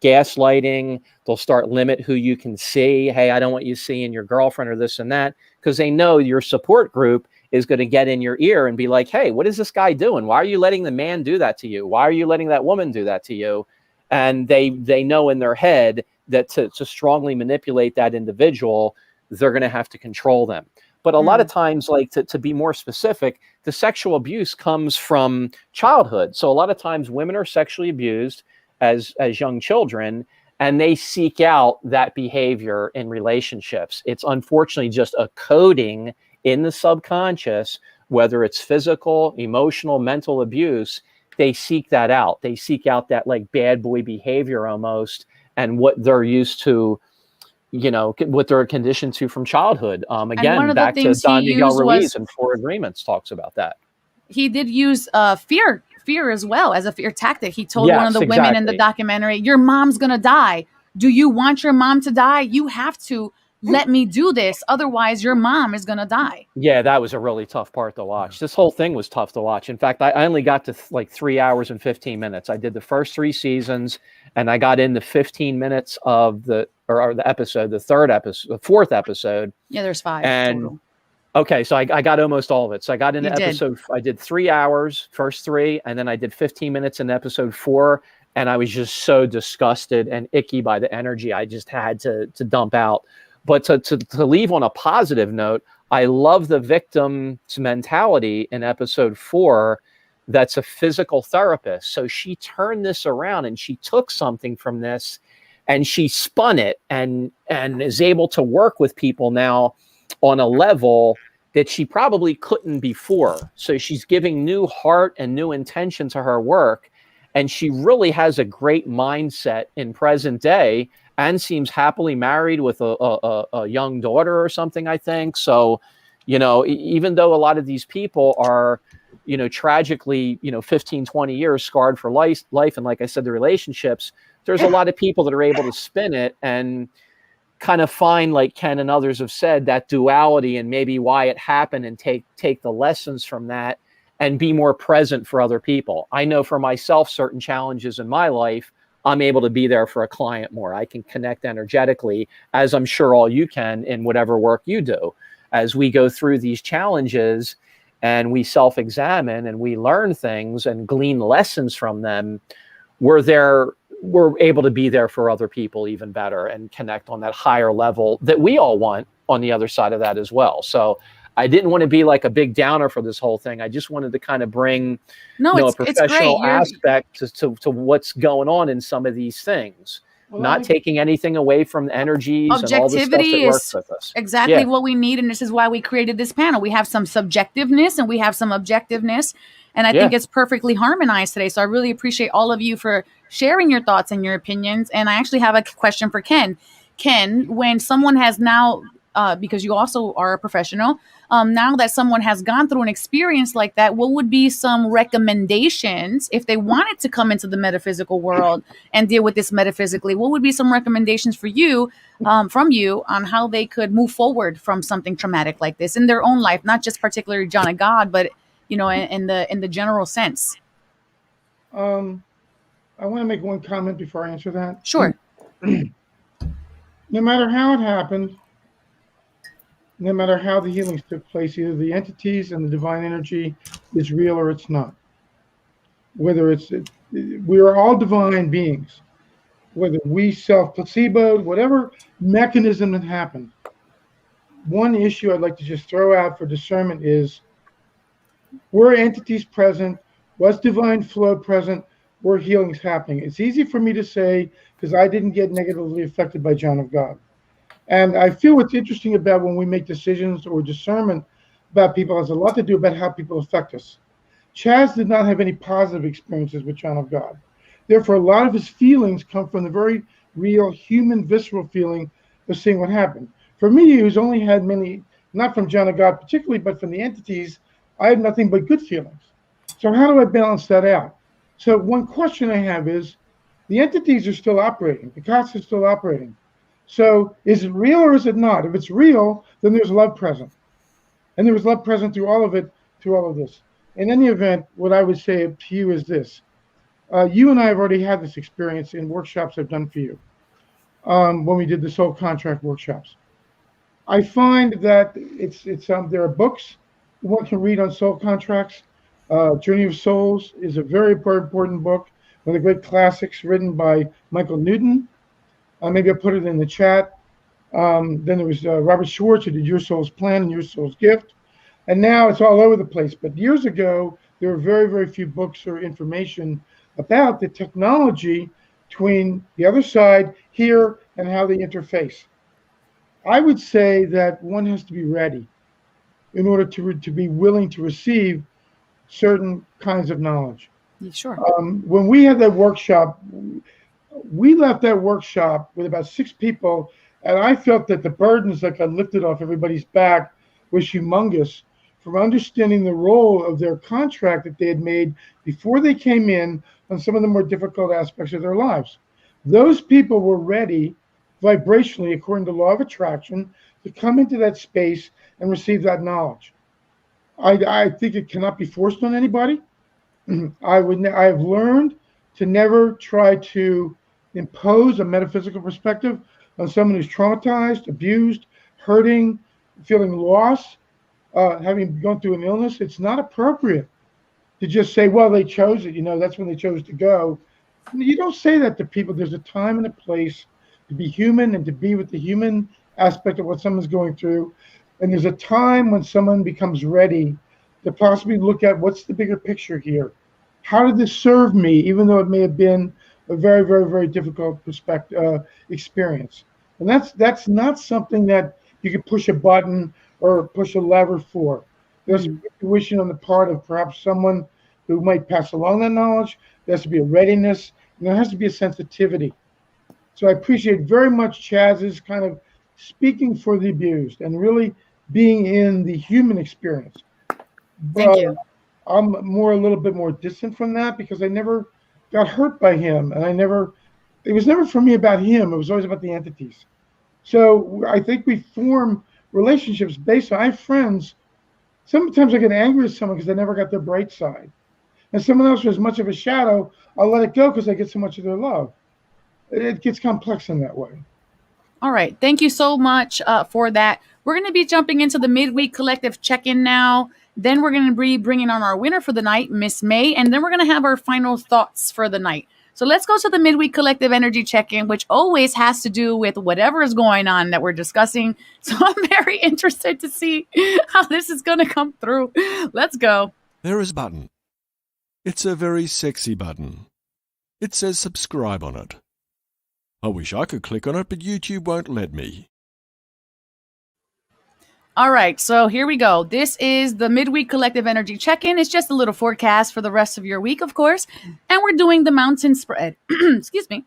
gaslighting. They'll start limit who you can see. Hey, I don't want you seeing your girlfriend or this and that, because they know your support group is going to get in your ear and be like, hey, what is this guy doing? Why are you letting the man do that to you? Why are you letting that woman do that to you? And they know in their head that to strongly manipulate that individual, they're going to have to control them. But a lot of times, like to be more specific, the sexual abuse comes from childhood. So a lot of times women are sexually abused as young children, and they seek out that behavior in relationships. It's unfortunately just a coding in the subconscious, whether it's physical, emotional, mental abuse. They seek that out. They seek out that like bad boy behavior almost, and what they're used to, what they're conditioned to from childhood. Again, back to Don Miguel Ruiz and Four Agreements talks about that. He did use fear as well as a fear tactic. He told one of the women in the documentary, your mom's going to die. Do you want your mom to die? You have to let me do this. Otherwise, your mom is going to die. Yeah, that was a really tough part to watch. This whole thing was tough to watch. In fact, I only got to like 3 hours and 15 minutes. I did the first 3 seasons, and I got into 15 minutes of the episode, the fourth episode. Yeah, there's 5 and total. Okay, so I got almost all of it. So I got into You did. episode. I did 3 hours, first 3, and then I did 15 minutes in episode 4, and I was just so disgusted and icky by the energy. I just had to dump out. But to leave on a positive note, I love the victim's mentality in episode 4. That's a physical therapist. So she turned this around and she took something from this, and she spun it and is able to work with people now on a level that she probably couldn't before. So she's giving new heart and new intention to her work. And she really has a great mindset in present day, and seems happily married with a young daughter or something, I think. So, even though a lot of these people are, tragically, 15, 20 years scarred for life. And like I said, the relationships, there's a lot of people that are able to spin it and kind of find, like Ken and others have said, that duality and maybe why it happened, and take the lessons from that and be more present for other people. I know for myself, certain challenges in my life, I'm able to be there for a client more. I can connect energetically, as I'm sure all you can in whatever work you do. As we go through these challenges and we self-examine and we learn things and glean lessons from them, we're able to be there for other people even better and connect on that higher level that we all want on the other side of that as well. So I didn't want to be like a big downer for this whole thing. I just wanted to kind of bring, No, a it's great. professional aspect to what's going on in some of these things. Well, Not taking anything away from the energies and all the stuff Objectivity that works is with us. exactly Yeah. what we need, and this is why we created this panel. We have some subjectiveness and we have some objectiveness, and I think Yeah. it's perfectly harmonized today. So I really appreciate all of you for sharing your thoughts and your opinions. And I actually have a question for Ken. Ken, when someone has now, because you also are a professional, now that someone has gone through an experience like that, what would be some recommendations if they wanted to come into the metaphysical world and deal with this metaphysically? What would be some recommendations for you, from you, on how they could move forward from something traumatic like this in their own life, not just particularly John of God, but in the general sense? I want to make one comment before I answer that. Sure. No matter how it happened, no matter how the healings took place, either the entities and the divine energy is real or it's not. Whether we are all divine beings. Whether we self-placeboed, whatever mechanism that happened. One issue I'd like to just throw out for discernment is, were entities present? Was divine flow present? Were healings happening? It's easy for me to say because I didn't get negatively affected by John of God. And I feel what's interesting about when we make decisions or discernment about people has a lot to do about how people affect us. Chaz did not have any positive experiences with John of God. Therefore, a lot of his feelings come from the very real human visceral feeling of seeing what happened. For me, who's only had many, not from John of God particularly, but from the entities, I had nothing but good feelings. So how do I balance that out? So one question I have is, the entities are still operating. The COTS are still operating. So is it real or is it not? If it's real, then there's love present. And there was love present through all of it, through all of this. In any event, what I would say to you is this. You and I have already had this experience in workshops I've done for you when we did the soul contract workshops. I find that there are books one can read on soul contracts. Journey of Souls is a very important book, one of the great classics written by Michael Newton. Maybe I'll put it in the chat. Then there was Robert Schwartz, who did Your Soul's Plan and Your Soul's Gift. And now it's all over the place. But years ago, there were very, very few books or information about the technology between the other side here and how they interface. I would say that one has to be ready in order to be willing to receive certain kinds of knowledge. Yeah, sure. When we had that workshop, we left that workshop with about 6 people, and I felt that the burdens that got lifted off everybody's back was humongous from understanding the role of their contract that they had made before they came in on some of the more difficult aspects of their lives. Those people were ready vibrationally, according to law of attraction, to come into that space and receive that knowledge. I think it cannot be forced on anybody. I have learned to never try to impose a metaphysical perspective on someone who's traumatized, abused, hurting, feeling lost, having gone through an illness. It's not appropriate to just say, well, they chose it, that's when they chose to go. You don't say that to people. There's a time and a place to be human and to be with the human aspect of what someone's going through. And there's a time when someone becomes ready to possibly look at what's the bigger picture here. How did this serve me, even though it may have been a very, very, very difficult experience? And that's not something that you can push a button or push a lever for. There's a intuition on the part of perhaps someone who might pass along that knowledge. There has to be a readiness, and there has to be a sensitivity. So I appreciate very much Chaz's kind of speaking for the abused and really being in the human experience. Thank you. I'm a little bit more distant from that because I never got hurt by him, and it was never for me about him. It was always about the entities. So I think we form relationships based on, I have friends. Sometimes I get angry with someone because I never got their bright side. And someone else who has much of a shadow, I'll let it go because I get so much of their love. It gets complex in that way. All right. Thank you so much for that. We're going to be jumping into the midweek collective check-in now. Then we're going to be bringing on our winner for the night, Miss May. And then we're going to have our final thoughts for the night. So let's go to the midweek collective energy check-in, which always has to do with whatever is going on that we're discussing. So I'm very interested to see how this is going to come through. Let's go. There is a button. It's a very sexy button. It says subscribe on it. I wish I could click on it, but YouTube won't let me. All right, so here we go. This is the midweek collective energy check-in. It's just a little forecast for the rest of your week, of course. And we're doing the mountain spread. Excuse me.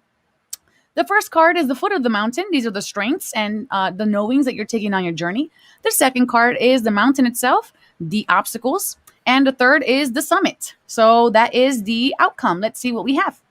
The first card is the foot of the mountain. These are the strengths and the knowings that you're taking on your journey. The second card is the mountain itself, the obstacles. And the third is the summit. So that is the outcome. Let's see what we have.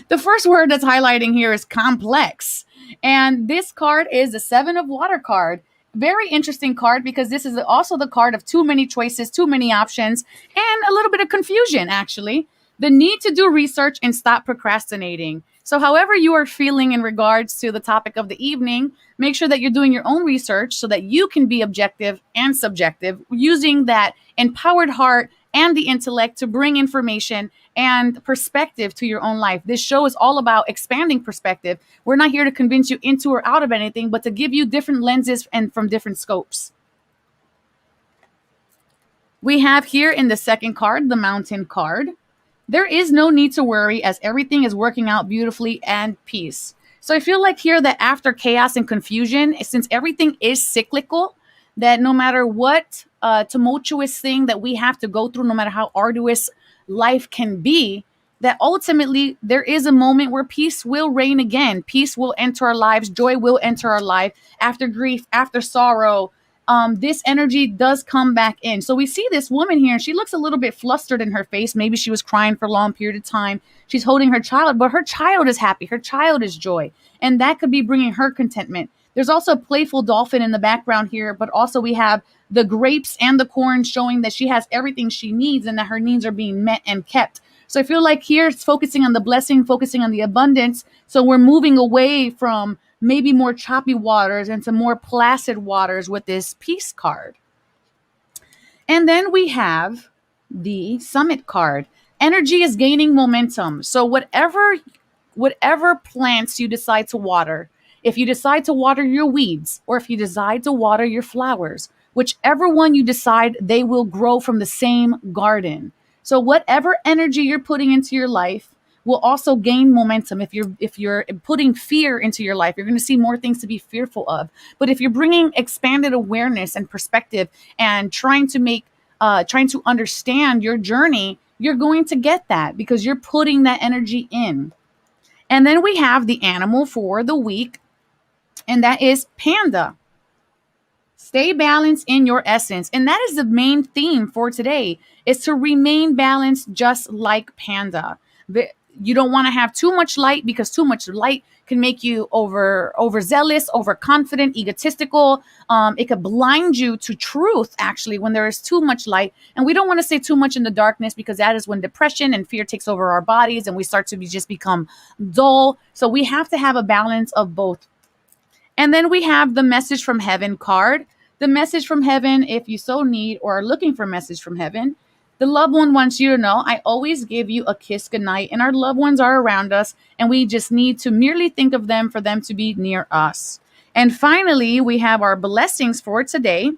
The first word that's highlighting here is complex. And this card is the Seven of Water card. Very interesting card because this is also the card of too many choices, too many options, and a little bit of confusion, actually. The need to do research and stop procrastinating. So however you are feeling in regards to the topic of the evening, make sure that you're doing your own research so that you can be objective and subjective, using that empowered heart and the intellect to bring information and perspective to your own life. This show is all about expanding perspective. We're not here to convince you into or out of anything, but to give you different lenses and from different scopes. We have here in the second card, the mountain card. There is no need to worry as everything is working out beautifully and peace. So I feel like here that after chaos and confusion, since everything is cyclical, that no matter what tumultuous thing that we have to go through, no matter how arduous life can be, that ultimately there is a moment where peace will reign again. Peace will enter our lives. Joy will enter our life. After grief, after sorrow, this energy does come back in. So we see this woman here. She looks a little bit flustered in her face. Maybe she was crying for a long period of time. She's holding her child, but her child is happy. Her child is joy. And that could be bringing her contentment. There's also a playful dolphin in the background here, but also we have the grapes and the corn showing that she has everything she needs and that her needs are being met and kept. So I feel like here it's focusing on the blessing, focusing on the abundance. So we're moving away from maybe more choppy waters into more placid waters with this peace card. And then we have the summit card. Energy is gaining momentum. So whatever plants you decide to water, if you decide to water your weeds, or if you decide to water your flowers, whichever one you decide, they will grow from the same garden. So whatever energy you're putting into your life will also gain momentum. If you're putting fear into your life, you're going to see more things to be fearful of. But if you're bringing expanded awareness and perspective and trying to understand your journey, you're going to get that because you're putting that energy in. And then we have the animal for the week, and that is panda. Stay balanced in your essence. And that is the main theme for today, is to remain balanced just like panda. You don't want to have too much light because too much light can make you overzealous, overconfident, egotistical. It could blind you to truth, actually, when there is too much light. And we don't want to stay too much in the darkness because that is when depression and fear takes over our bodies and we start to just become dull. So we have to have a balance of both. And then we have the message from heaven card. The message from heaven, if you so need or are looking for a message from heaven, the loved one wants you to know, I always give you a kiss goodnight, and our loved ones are around us, and we just need to merely think of them for them to be near us. And finally, we have our blessings for today,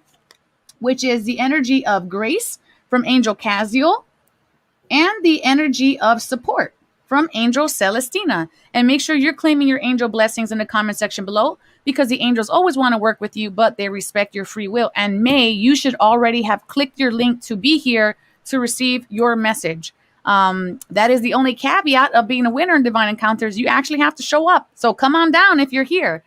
which is the energy of grace from Angel Caziel and the energy of support from Angel Celestina. And make sure you're claiming your angel blessings in the comment section below, because the angels always want to work with you, but they respect your free will. And you should already have clicked your link to be here to receive your message. That is the only caveat of being a winner in Divine Encounters. You actually have to show up. So come on down if you're here.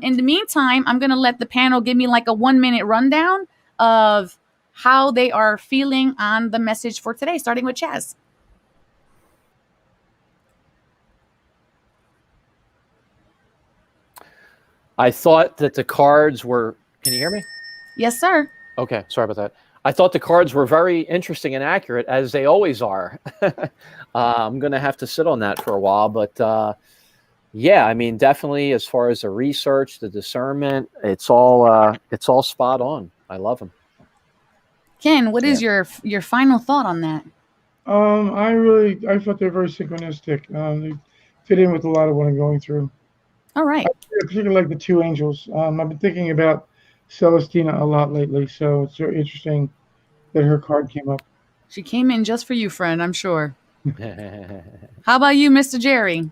In the meantime, I'm going to let the panel give me like a 1-minute rundown of how they are feeling on the message for today, starting with Chaz. I thought that the cards were, can you hear me? Yes, sir. Okay, sorry about that. I thought the cards were very interesting and accurate, as they always are. I'm going to have to sit on that for a while. But yeah, I mean, definitely as far as the research, the discernment, it's all spot on. I love them. Ken, what is your final thought on that? I thought they're very synchronistic. They fit in with a lot of what I'm going through. All right. I particularly like the two angels. I've been thinking about Celestina a lot lately, so it's very interesting that her card came up. She came in just for you, friend, I'm sure. How about you, Mr. Jerry?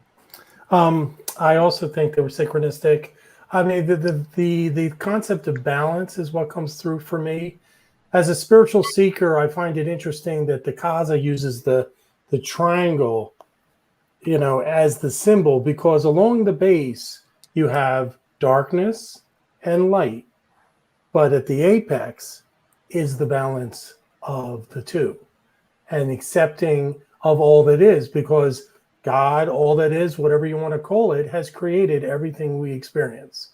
I also think they were synchronistic. I mean, the concept of balance is what comes through for me. As a spiritual seeker, I find it interesting that the Kaza uses the triangle, as the symbol, because along the base you have darkness and light, but at the apex is the balance of the two, and accepting of all that is, because God, all that is, whatever you want to call it, has created everything we experience.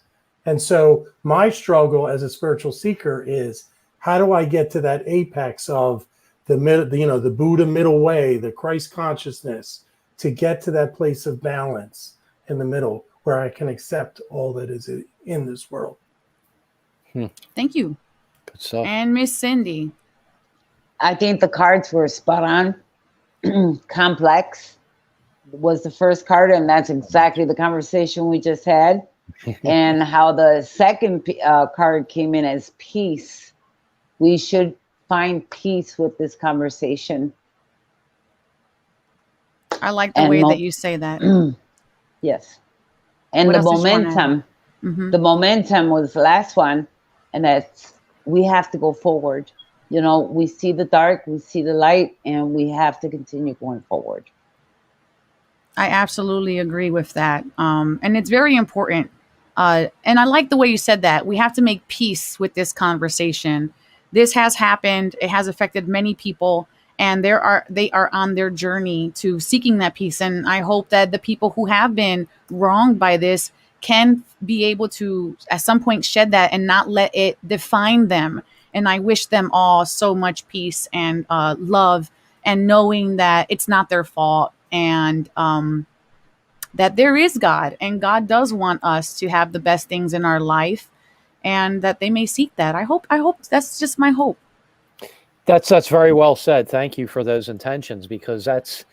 And so my struggle as a spiritual seeker is, how do I get to that apex of the Buddha middle way, the Christ consciousness, to get to that place of balance in the middle where I can accept all that is in this world? Thank you. Good stuff. And Miss Cindy. I think the cards were spot on. Complex was the first card, and that's exactly the conversation we just had. And how the second card came in as peace. We should find peace with this conversation. I like the And way that you say that. Yes. And What the else did you wanna add? momentum. Mhm. The momentum was the last one, and that's, we have to go forward. We see the dark, we see the light, and we have to continue going forward. I absolutely agree with that. And it's very important. And I like the way you said that. We have to make peace with this conversation. This has happened. It has affected many people, and they are on their journey to seeking that peace. And I hope that the people who have been wronged by this can be able to, at some point, shed that and not let it define them. And I wish them all so much peace and love, and knowing that it's not their fault, and that there is God, and God does want us to have the best things in our life, and that they may seek that. I hope that's just my hope. That's very well said. Thank you for those intentions, because that's,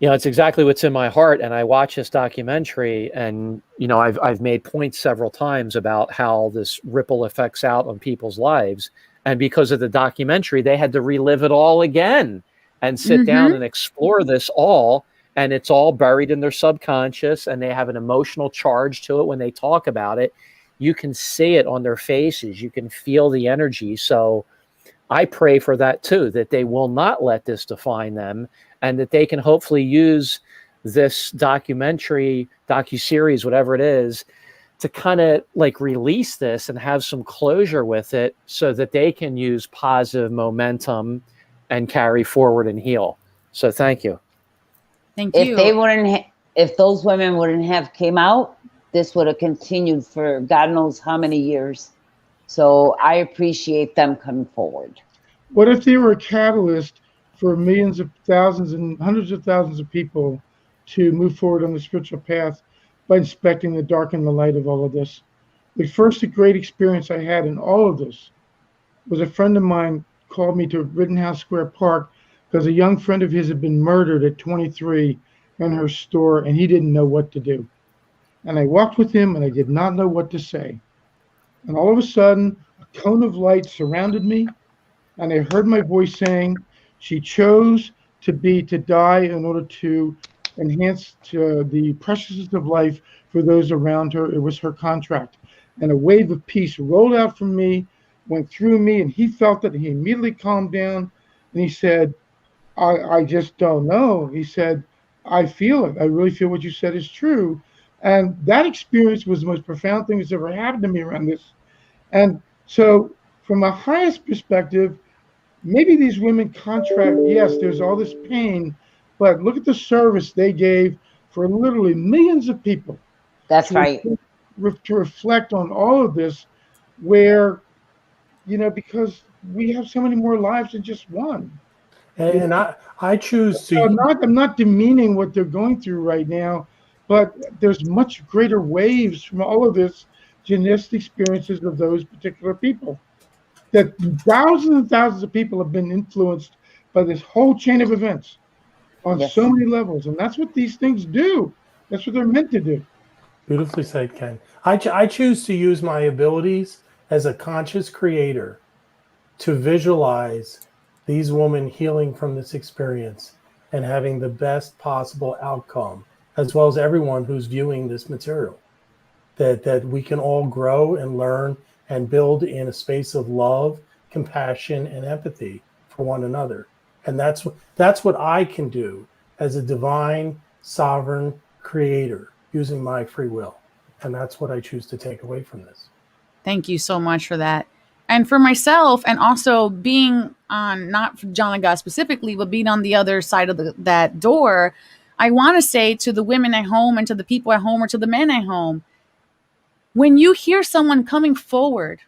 it's exactly what's in my heart. And I watch this documentary, and I've made points several times about how this ripple effects out on people's lives, and because of the documentary, they had to relive it all again and sit down and explore this all. And it's all buried in their subconscious, and they have an emotional charge to it when they talk about it. You can see it on their faces. You can feel the energy. So I pray for that too, that they will not let this define them, and that they can hopefully use this docuseries, whatever it is, to kind of like release this and have some closure with it, so that they can use positive momentum and carry forward and heal. So thank you. Thank you. If those women wouldn't have came out, this would have continued for God knows how many years. So I appreciate them coming forward. What if they were a catalyst for millions of thousands and hundreds of thousands of people to move forward on the spiritual path by inspecting the dark and the light of all of this? The first great experience I had in all of this was a friend of mine called me to Rittenhouse Square Park, because a young friend of his had been murdered at 23 in her store, and he didn't know what to do. And I walked with him, and I did not know what to say. And all of a sudden, a cone of light surrounded me, and I heard my voice saying, she chose to die in order to enhance the preciousness of life for those around her. It was her contract. And a wave of peace rolled out from me, went through me, and he felt it. He immediately calmed down, and he said, I just don't know. He said, I feel it. I really feel what you said is true. And that experience was the most profound thing that's ever happened to me around this. And so from a highest perspective, maybe these women contract, yes, there's all this pain, but look at the service they gave for literally millions of people. That's right. To reflect on all of this, where, because we have so many more lives than just one. And I choose to. I'm not demeaning what they're going through right now, but there's much greater waves from all of this, just experiences of those particular people. That thousands and thousands of people have been influenced by this whole chain of events on Yes. so many levels. And that's what these things do. That's what they're meant to do. Beautifully said, Ken. I choose to use my abilities as a conscious creator to visualize these women healing from this experience and having the best possible outcome, as well as everyone who's viewing this material. That we can all grow and learn and build in a space of love, compassion, and empathy for one another. And that's what I can do as a divine, sovereign creator using my free will. And that's what I choose to take away from this. Thank you so much for that. And for myself, and also being on, not for John and God specifically, but being on the other side of that door, I want to say to the women at home and to the people at home or to the men at home, when you hear someone coming forward,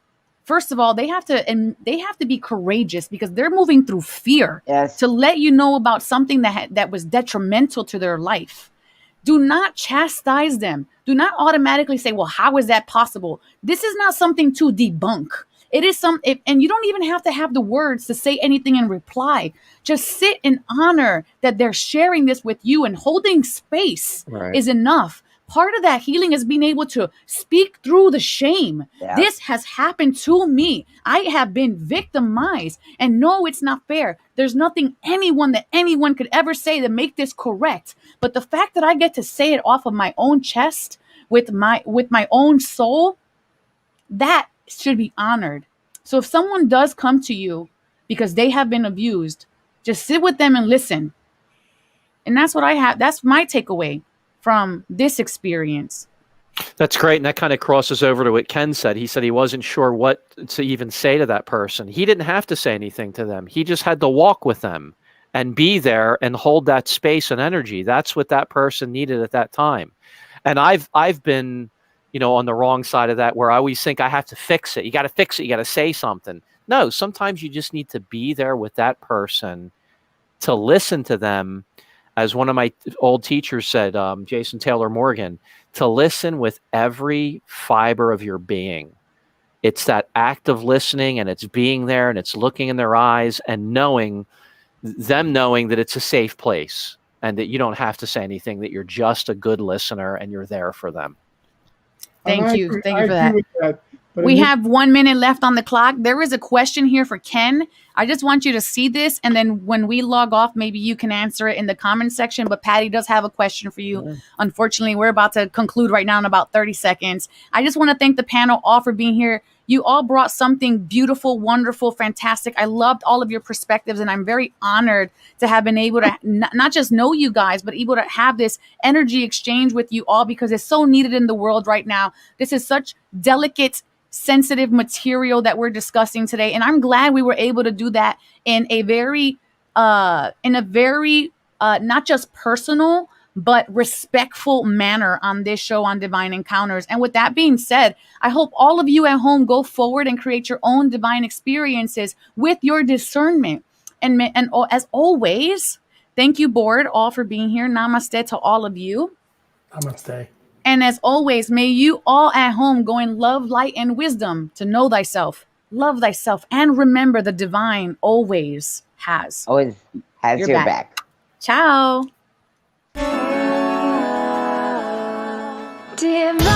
first of all, they have to be courageous because they're moving through fear Yes. to let you know about something that was detrimental to their life. Do not chastise them. Do not automatically say, well, how is that possible? This is not something to debunk. It is and you don't even have to have the words to say anything in reply. Just sit in honor that they're sharing this with you, and holding space Right. is enough. Part of that healing is being able to speak through the shame. Yeah. This has happened to me. I have been victimized, and no, it's not fair. There's nothing anyone could ever say to make this correct. But the fact that I get to say it off of my own chest with my own soul, that should be honored. So if someone does come to you because they have been abused, just sit with them and listen. And that's what I have. That's my takeaway from this experience. That's great. And that kind of crosses over to what Ken said. He said he wasn't sure what to even say to that person. He didn't have to say anything to them. He just had to walk with them and be there and hold that space and energy. That's what that person needed at that time. And I've been, on the wrong side of that, where I always think I have to fix it. You got to fix it. You got to say something. No, sometimes you just need to be there with that person, to listen to them. As one of my old teachers said, Jason Taylor Morgan, to listen with every fiber of your being. It's that act of listening, and it's being there, and it's looking in their eyes and knowing that it's a safe place and that you don't have to say anything, that you're just a good listener and you're there for them. Thank you. Thank you for I agree that. with that. But We in this- have 1 minute left on the clock. There is a question here for Ken. I just want you to see this, and then when we log off, maybe you can answer it in the comment section. But Patty does have a question for you. Unfortunately, we're about to conclude right now in about 30 seconds. I just want to thank the panel all for being here. You all brought something beautiful, wonderful, fantastic. I loved all of your perspectives, and I'm very honored to have been able to not just know you guys, but able to have this energy exchange with you all, because it's so needed in the world right now. This is such delicate, sensitive material that we're discussing today, and I'm glad we were able to do that in a very not just personal but respectful manner on this show on Divine Encounters. And with that being said, I hope all of you at home go forward and create your own divine experiences with your discernment. And as always, thank you, board, all for being here. Namaste to all of you. Namaste. And as always, may you all at home go in love, light, and wisdom to know thyself, love thyself, and remember the divine always has Always has your your back. back. Ciao. Divine.